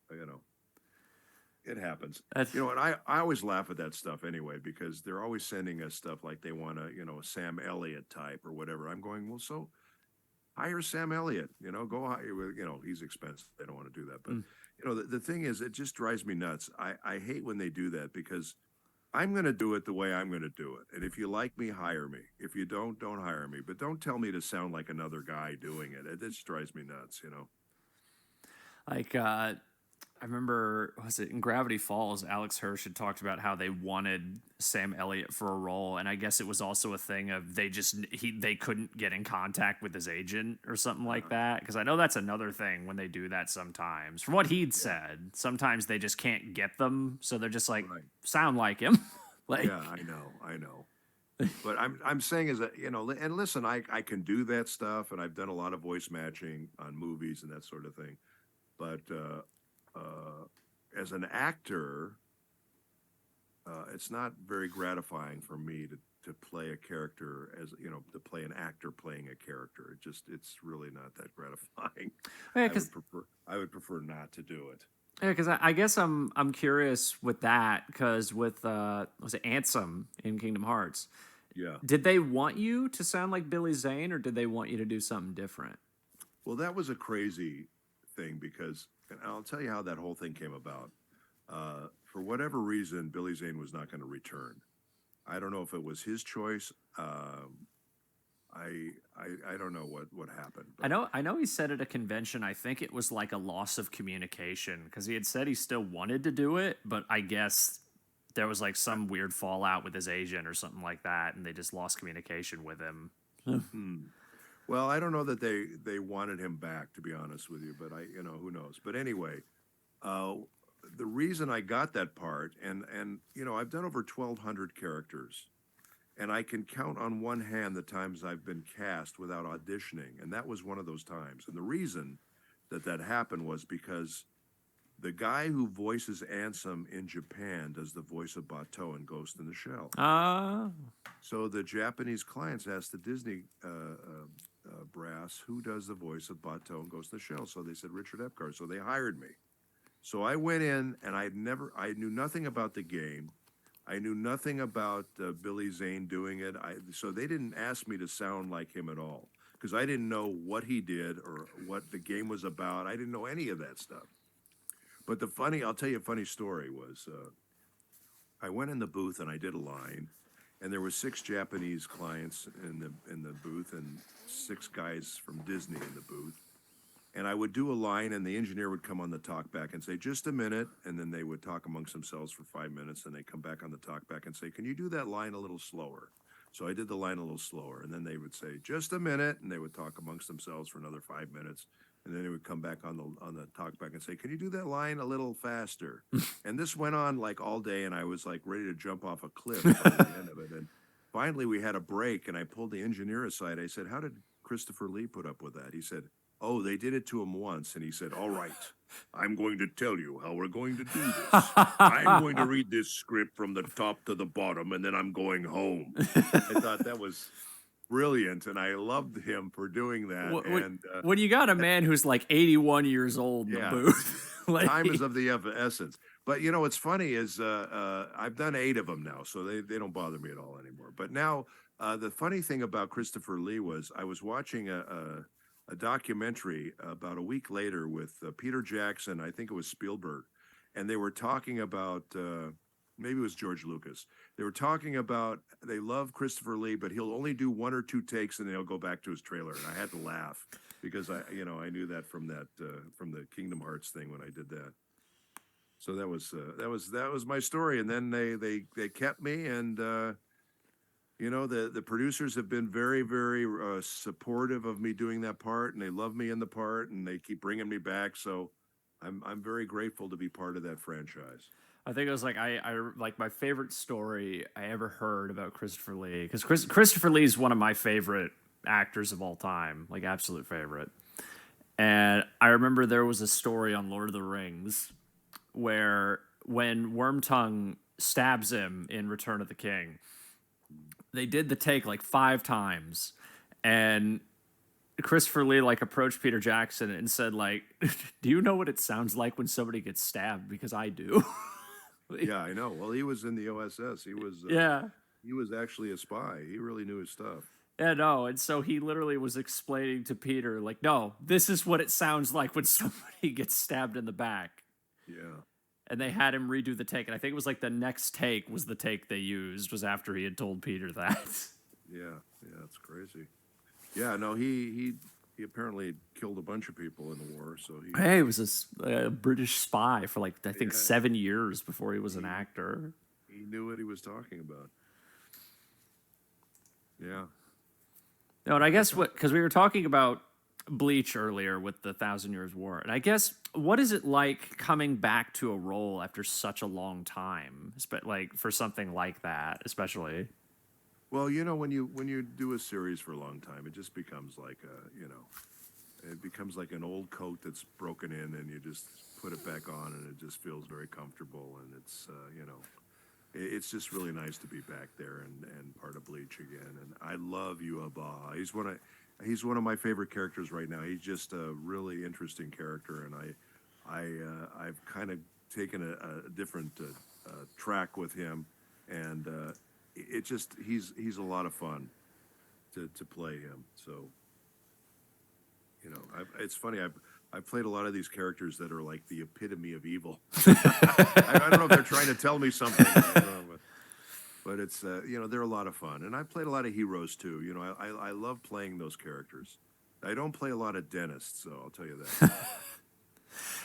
it happens. That's, And I always laugh at that stuff anyway, because they're always sending us stuff like they want a Sam Elliott type or whatever. I'm going, well, so hire Sam Elliott, go hire, he's expensive. They don't want to do that. But, the thing is, it just drives me nuts. I hate when they do that because I'm going to do it the way I'm going to do it. And if you like me, hire me. If you don't hire me. But don't tell me to sound like another guy doing it. It just drives me nuts, like I remember, was it in Gravity Falls, Alex Hirsch had talked about how they wanted Sam Elliott for a role, and I guess it was also a thing of they couldn't get in contact with his agent or something like that, because I know that's another thing when they do that sometimes. From what he'd said, sometimes they just can't get them, so they're just like, Right. sound like him. Like, Yeah, I know. But I'm saying is that, and listen, I can do that stuff, and I've done a lot of voice matching on movies and that sort of thing. But as an actor, it's not very gratifying for me to play a character to play an actor playing a character. It's really not that gratifying. yeah, I would prefer not to do it. Yeah, because I guess I'm curious with that, because with was it Ansem in Kingdom Hearts? Yeah. Did they want you to sound like Billy Zane, or did they want you to do something different? Well, that was a crazy thing because, and I'll tell you how that whole thing came about. For whatever reason, Billy Zane was not going to return. I don't know if it was his choice. I don't know what happened. But I know he said at a convention, I think it was like a loss of communication, because he had said he still wanted to do it, but I guess there was like some weird fallout with his agent or something like that, and they just lost communication with him. Well, I don't know that they wanted him back, to be honest with you, but who knows. But anyway, the reason I got that part, and I've done over 1,200 characters, and I can count on one hand the times I've been cast without auditioning, and that was one of those times. And the reason that happened was because the guy who voices Ansem in Japan does the voice of Batou in Ghost in the Shell. So the Japanese clients asked the Disney brass, who does the voice of Batou in Ghost in the Shell? So they said Richard Epcar. So they hired me. So I went in, and I knew nothing about the game. I knew nothing about Billy Zane doing it. So they didn't ask me to sound like him at all, because I didn't know what he did or what the game was about. I didn't know any of that stuff. But I'll tell you a funny story was, I went in the booth and I did a line, and there were 6 Japanese clients in the booth and 6 guys from Disney in the booth. And I would do a line, and the engineer would come on the talkback and say, just a minute. And then they would talk amongst themselves for 5 minutes. And they come back on the talkback and say, can you do that line a little slower? So I did the line a little slower. And then they would say, just a minute. And they would talk amongst themselves for another 5 minutes. And then they would come back on the talkback and say, can you do that line a little faster? And this went on like all day. And I was like ready to jump off a cliff by the end of it. And finally we had a break, and I pulled the engineer aside. I said, how did Christopher Lee put up with that? He said, oh, they did it to him once. And he said, all right, I'm going to tell you how we're going to do this. I'm going to read this script from the top to the bottom, and then I'm going home. I thought that was brilliant, and I loved him for doing that. When you got a man who's like 81 years old in the booth, time is of the essence. But you know what's funny is I've done 8 of them now, so they don't bother me at all anymore. But now the funny thing about Christopher Lee was I was watching a documentary about a week later with Peter Jackson. I think it was Spielberg, and they were talking about maybe it was George Lucas. They were talking about they love Christopher Lee, but he'll only do 1 or 2 takes, and then he'll go back to his trailer. And I had to laugh because I knew that from the Kingdom Hearts thing when I did that. So that was my story, and then they kept me, and the producers have been very very supportive of me doing that part, and they love me in the part, and they keep bringing me back. So I'm very grateful to be part of that franchise. I think it was like I like my favorite story I ever heard about Christopher Lee, because Christopher Lee is one of my favorite actors of all time, like absolute favorite. And I remember there was a story on Lord of the Rings where when Wormtongue stabs him in Return of the King, they did the take like 5 times, and Christopher Lee like approached Peter Jackson and said like, "Do you know what it sounds like when somebody gets stabbed? Because I do." Yeah, I know. Well, he was in the OSS. Yeah. He was actually a spy. He really knew his stuff. Yeah, no, and so he literally was explaining to Peter, like, no, this is what it sounds like when somebody gets stabbed in the back. Yeah. And they had him redo the take, and I think it was like the next take was the take they used, was after he had told Peter that. Yeah, it's crazy. Yeah, no, he apparently killed a bunch of people in the war, so he Hey, he was a British spy for like, I think 7 years before he was an actor. he knew what he was talking about. Yeah. No, and I guess because we were talking about Bleach earlier with the Thousand Years War, and I guess what is it like coming back to a role after such a long time, like for something like that, especially? Well, when you do a series for a long time, it just becomes like it becomes like an old coat that's broken in, and you just put it back on, and it just feels very comfortable, and it's just really nice to be back there and part of Bleach again. And I love Yuaba. He's one of my favorite characters right now. He's just a really interesting character, and I've kind of taken a different track with him, and he's a lot of fun to play him. So it's funny. I've played a lot of these characters that are like the epitome of evil. I don't know if they're trying to tell me something, but it's they're a lot of fun. And I've played a lot of heroes too. I love playing those characters. I don't play a lot of dentists, so I'll tell you that.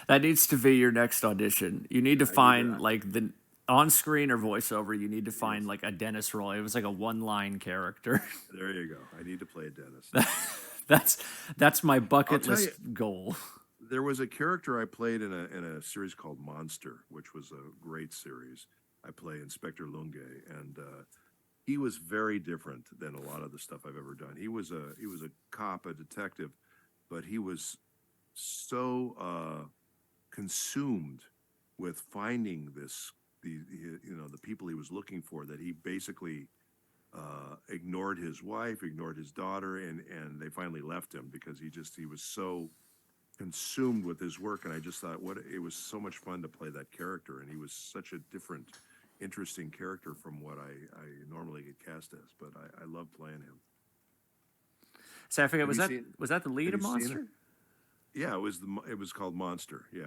That needs to be your next audition. You need to find like the on screen or voiceover. You need to find like a dentist role. It was like a 1-line character. There you go. I need to play a dentist. That's my bucket list goal. There was a character I played in a series called Monster, which was a great series. I play Inspector Lunge, and he was very different than a lot of the stuff I've ever done. He was a cop, a detective, but he was so consumed with finding the people he was looking for that he basically ignored his wife, ignored his daughter, and they finally left him because he was so consumed with his work. And I just thought it was so much fun to play that character, and he was such a different, interesting character from what I normally get cast as. But I love playing him. So I forget, was that the lead of Monster? Yeah, it was called Monster. Yeah.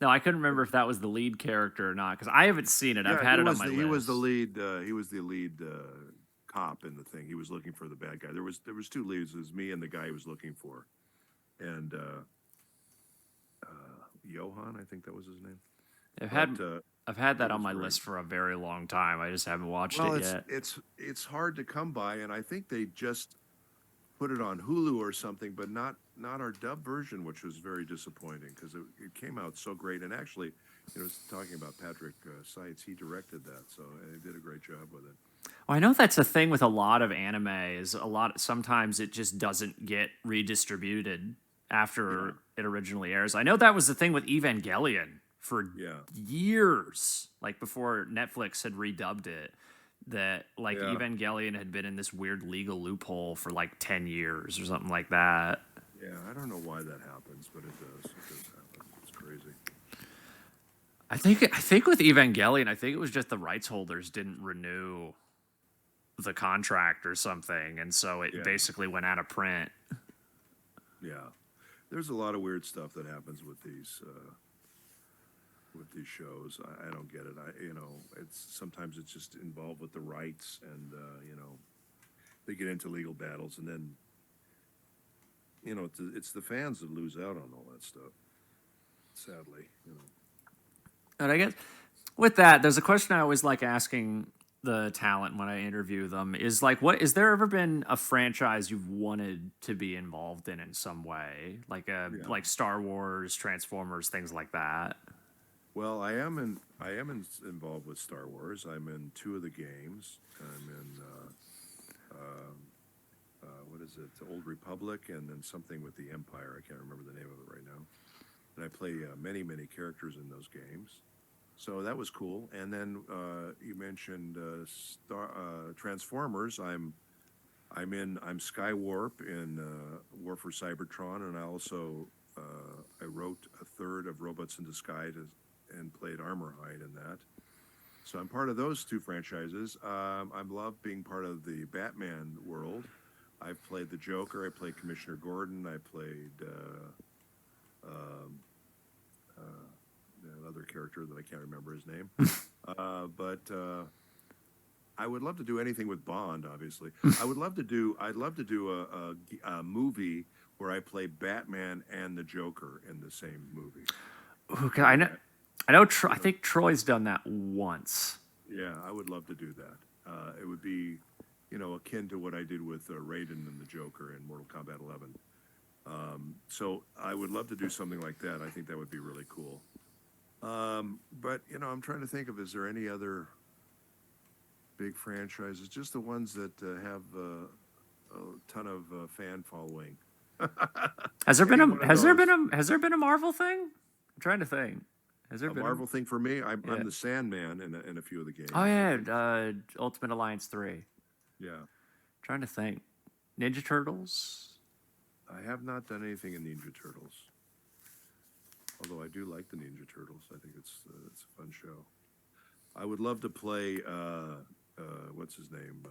No, I couldn't remember if that was the lead character or not, because I haven't seen it. Yeah, I've had it on my list. He was the lead. He was the lead cop in the thing. He was looking for the bad guy. There was 2 leads. It was me and the guy he was looking for, and Johan, I think that was his name. I've had that on my list for a very long time. I just haven't watched it yet. It's hard to come by, and I think they just put it on Hulu or something, but not our dub version, which was very disappointing because it came out so great. And actually, talking about Patrick Seitz, he directed that, so he did a great job with it. Well, I know that's a thing with a lot of anime. Sometimes it just doesn't get redistributed after it originally airs. I know that was the thing with Evangelion for years, like before Netflix had redubbed it. That Evangelion had been in this weird legal loophole for like 10 years or something like that. Yeah, I don't know why that happens, but it does. It does happen. It's crazy. I think with Evangelion, I think it was just the rights holders didn't renew the contract or something, and so it Yeah, basically went out of print. yeah. There's a lot of weird stuff that happens with these shows. I don't get it. It's sometimes it's just involved with the rights, and they get into legal battles, and then it's the fans that lose out on all that stuff. Sadly. And I guess with that, there's a question I always like asking the talent when I interview them is like, what is there ever been a franchise you've wanted to be involved in some way, Yeah. like Star Wars, Transformers, things like that? Well, involved with Star Wars. I'm in two of the games. I'm in what is it? The Old Republic, and then something with the Empire. I can't remember the name of it right now. And I play many characters in those games. So that was cool. And then you mentioned Transformers. I'm Skywarp in War for Cybertron, and I wrote a third of Robots in Disguise and played Armorhide in that. So I'm part of those two franchises. I love being part of the Batman world. I've played the Joker. I played Commissioner Gordon. I played another character that I can't remember his name. But I would love to do anything with Bond. Obviously, I'd love to do a movie where I play Batman and the Joker in the same movie. Okay, I know. I know. I think Troy's done that once. Yeah, I would love to do that. It would be, akin to what I did with Raiden and the Joker in Mortal Kombat 11. So I would love to do something like that. I think that would be really cool. But I'm trying to think of, is there any other big franchises? Just the ones that have a ton of fan following. Has there been Any one a of has there those. been a has there been a Marvel thing? I'm trying to think. Has there A been Marvel thing for me? I'm Yeah. the Sandman in a few of the games. Oh yeah, Ultimate Alliance 3. Yeah. Trying to think. Ninja Turtles. I have not done anything in Ninja Turtles. Although I do like the Ninja Turtles. I think it's a fun show. I would love to play what's his name?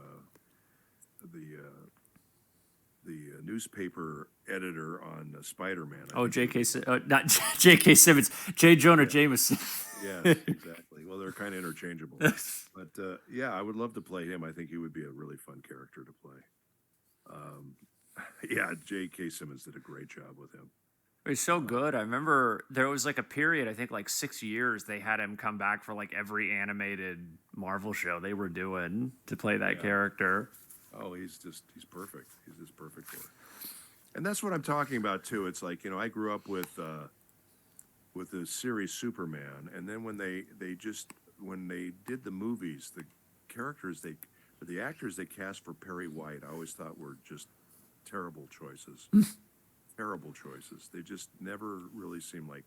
The newspaper editor on Spider-Man. Oh, not J.K. Simmons. J. Jonah Yeah. Jameson. Yes, exactly. Well, they're kind of interchangeable. But yeah, I would love to play him. I think he would be a really fun character to play. Yeah, J.K. Simmons did a great job with him. He's so good. I remember there was like a period, I think like 6 years, they had him come back for like every animated Marvel show they were doing to play that Yeah. character. Oh, he's perfect. He's just perfect for it. And that's what I'm talking about too. It's like, I grew up with the series Superman, and then when they did the movies, the actors they cast for Perry White, I always thought were just terrible choices. Terrible choices. They just never really seemed like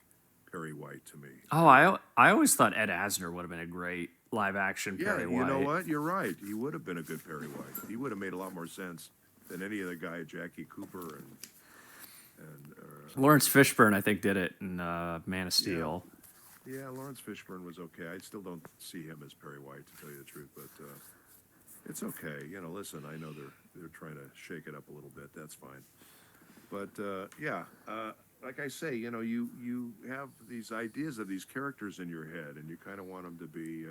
Perry White to me. Oh, I always thought Ed Asner would have been a great live action Yeah, Perry you White. know what? You're right. He would have been a good Perry White. He would have made a lot more sense than any other guy, Jackie Cooper and Lawrence Fishburne, I think, did it in Man of Steel. yeah, Lawrence Fishburne was okay. I still don't see him as Perry White, to tell you the truth, but it's okay. Listen, I know they're trying to shake it up a little bit. That's fine. But yeah, like I say, you have these ideas of these characters in your head, and you kind of want them to be,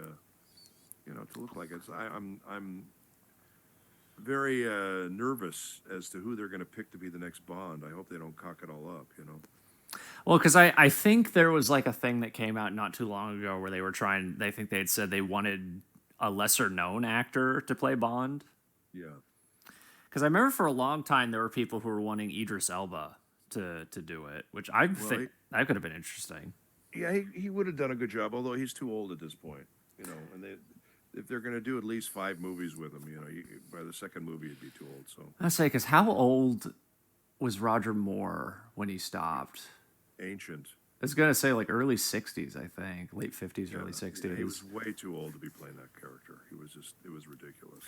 to look like it. I'm very nervous as to who they're going to pick to be the next Bond. I hope they don't cock it all up. Well, because I think there was like a thing that came out not too long ago where they think they had said they wanted a lesser known actor to play Bond. Yeah. Because I remember for a long time there were people who were wanting Idris Elba to do it, which I think that could have been interesting. Yeah, he would have done a good job, although he's too old at this point. And if they're going to do at least 5 movies with him, by the second movie he'd be too old. So I say, because how old was Roger Moore when he stopped? ancient. I was gonna say like early 60s, I think, late 50s, early 60s. Yeah, he was way too old to be playing that character. It was ridiculous.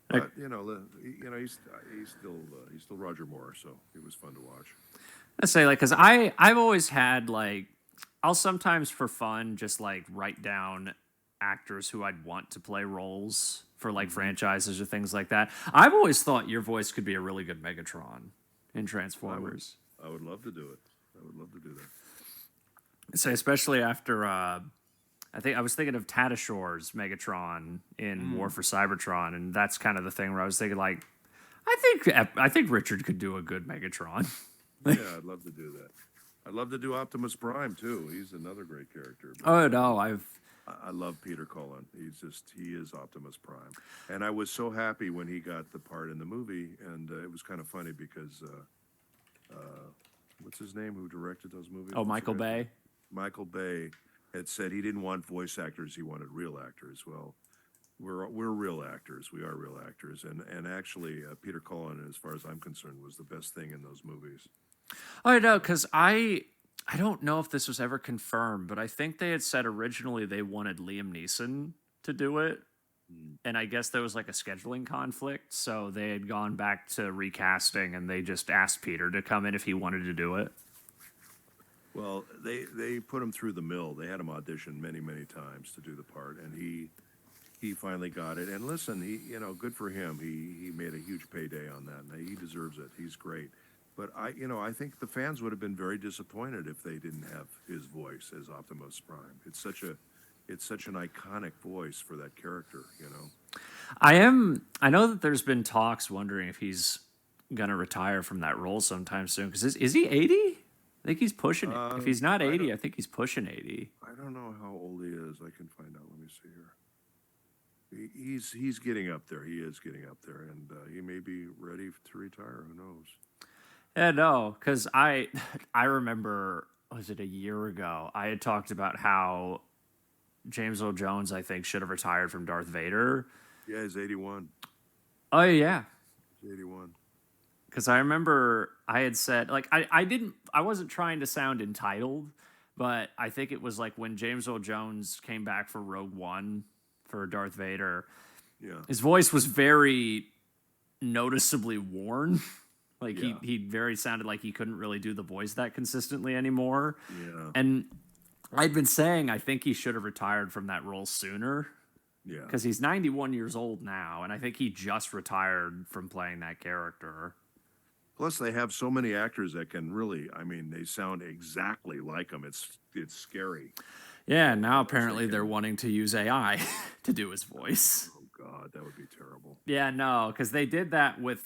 But he's still Roger Moore, so it was fun to watch. I say like because I've always had like I'll sometimes for fun just like write down actors who I'd want to play roles for like Hmm. franchises or things like that. I've always thought your voice could be a really good Megatron in I would, Transformers. I would love to do it. I would love to do that. Say especially after I think I was thinking of Tatashore's Megatron in War Mm. for Cybertron, and that's kind of the thing where I was thinking like I think Richard could do a good Megatron. Yeah, I'd love to do that. I'd love to do Optimus Prime too. He's another great character. But Oh no, I've I love Peter Cullen. He is Optimus Prime, and I was so happy when he got the part in the movie. And it was kind of funny because what's his name who directed those movies? oh What's the Michael guy's name? Bay. Michael Bay had said he didn't want voice actors; he wanted real actors. Well, we're real actors. We are real actors, and actually, Peter Cullen, as far as I'm concerned, was the best thing in those movies. Oh no, because I don't know if this was ever confirmed, but I think they had said originally they wanted Liam Neeson to do it, Mm. and I guess there was like a scheduling conflict, so they had gone back to recasting, and they just asked Peter to come in if he wanted to do it. Well, they put him through the mill. They had him audition many times to do the part, and he finally got it. And listen, good for him. He made a huge payday on that, and he deserves it. He's great. But I think the fans would have been very disappointed if they didn't have his voice as Optimus Prime. It's such an iconic voice for that character. I know that there's been talks wondering if he's gonna retire from that role sometime soon. Because is he 80? I think he's pushing it. If he's not I don't 80, I think he's pushing 80. I don't know how old he is. I can find out. Let me see here. He's getting up there. He is getting up there, and he may be ready to retire. Who knows? Yeah, no, because I remember was it a year ago I had talked about how James Earl Jones I think should have retired from Darth Vader. Yeah, he's 81. Oh yeah, He's 81. because I remember I had said like I wasn't trying to sound entitled, but I think it was like when James Earl Jones came back for Rogue One for Darth Vader, Yeah, his voice was very noticeably worn. Like yeah, he very sounded like he couldn't really do the voice that consistently anymore. yeah, And I'd been saying I think he should have retired from that role sooner yeah. because he's 91 years old now, and I think he just retired from playing that character. Plus, they have so many actors that can really. I mean, they sound exactly like him. It's scary. Yeah, How now how much they apparently they're can. wanting to use AI to do his voice. Oh God, that would be terrible. Yeah, no, because they did that with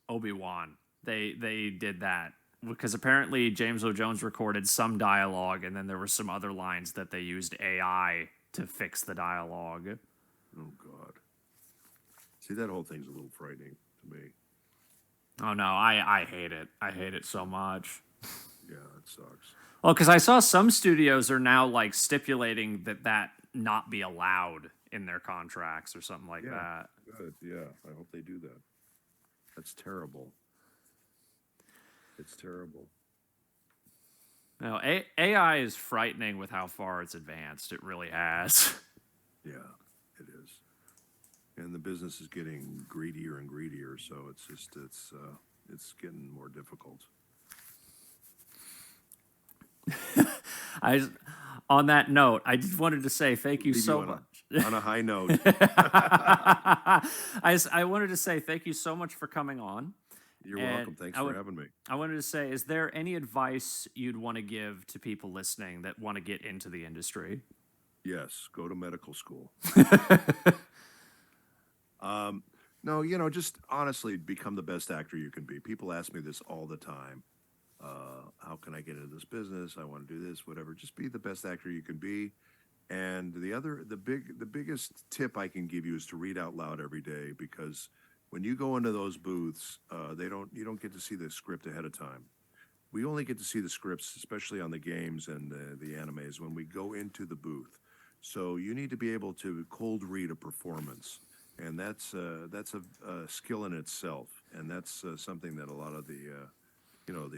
Obi-Wan. They did that because apparently James Earl Jones recorded some dialogue, and then there were some other lines that they used AI to fix the dialogue. Oh God. See, that whole thing's a little frightening to me. Oh no, I hate it. I hate it so much. Yeah, it sucks. Well, because I saw some studios are now like stipulating that not be allowed in their contracts or something like Yeah, that. good. Yeah, I hope they do that. That's terrible. It's terrible. No, AI is frightening with how far it's advanced. It really has. Yeah, it is. And the business is getting greedier and greedier, so it's getting more difficult. I on that note, I just wanted to say thank you Leave you so on much. on a high note. I wanted to say thank you so much for coming on. You're And welcome. Thanks I for would having me. I wanted to say, is there any advice you'd want to give to people listening that want to get into the industry? Yes, go to medical school. Um, no, just honestly become the best actor you can be. People ask me this all the time. How can I get into this business? I want to do this, whatever. Just be the best actor you can be. And the biggest tip I can give you is to read out loud every day because when you go into those booths, you don't get to see the script ahead of time. We only get to see the scripts, especially on the games and the animes, when we go into the booth. So you need to be able to cold read a performance, and that's a skill in itself, and that's something that a lot of the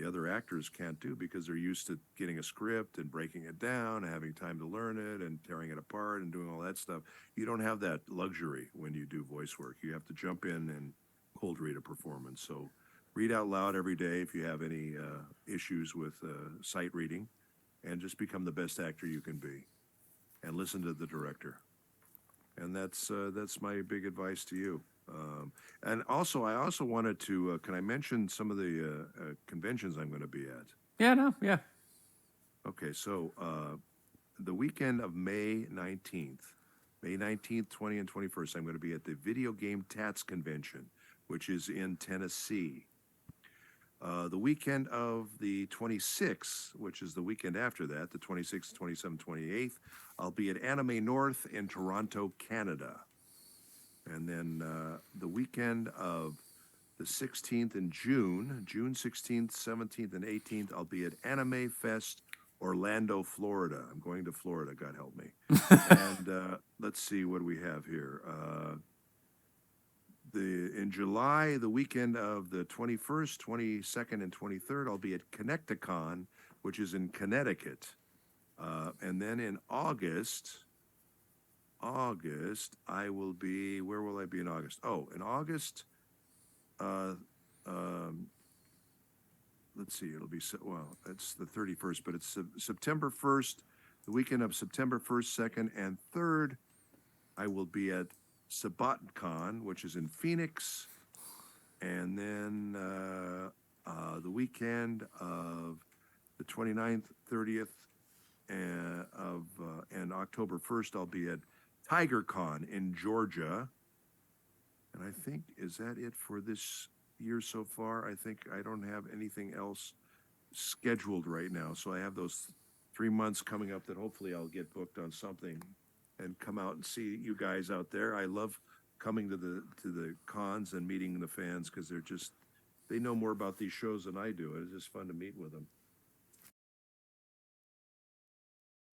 other actors can't do because they're used to getting a script and breaking it down and having time to learn it and tearing it apart and doing all that stuff. You don't have that luxury when you do voice work. You have to jump in and cold read a performance. So Read out loud every day if you have any issues with sight reading, and just become the best actor you can be, and listen to the director. And that's my big advice to you. And also, I also wanted to can I mention some of the conventions I'm going to be at? Yeah, no, yeah. Okay, so the weekend of May 19th, 20, and 21st, I'm going to be at the Video Game Tats Convention, which is in Tennessee. The weekend of the 26th, which is the weekend after that, the 26th, 27th, 28th, I'll be at Anime North in Toronto, Canada. And then the weekend of the 16th in June 16th, 17th, and 18th, I'll be at Anime Fest, Orlando, Florida. I'm going to Florida, God help me. And let's see what we have here. In July, the weekend of the 21st, 22nd, and 23rd, I'll be at Connecticon, which is in Connecticut. And then in August, I will be, where will I be in August? Oh, in August, let's see, it'll be, well, it's the 31st, but it's September 1st, the weekend of September 1st, 2nd, and 3rd, I will be at SabatonCon, which is in Phoenix. And then the weekend of the 29th, 30th, and October 1st, I'll be at TigerCon in Georgia. And I think, is that it for this year so far? I think I don't have anything else scheduled right now. So I have those 3 months coming up that hopefully I'll get booked on something and come out and see you guys out there. I love coming to the cons and meeting the fans because they know more about these shows than I do. It's just fun to meet with them.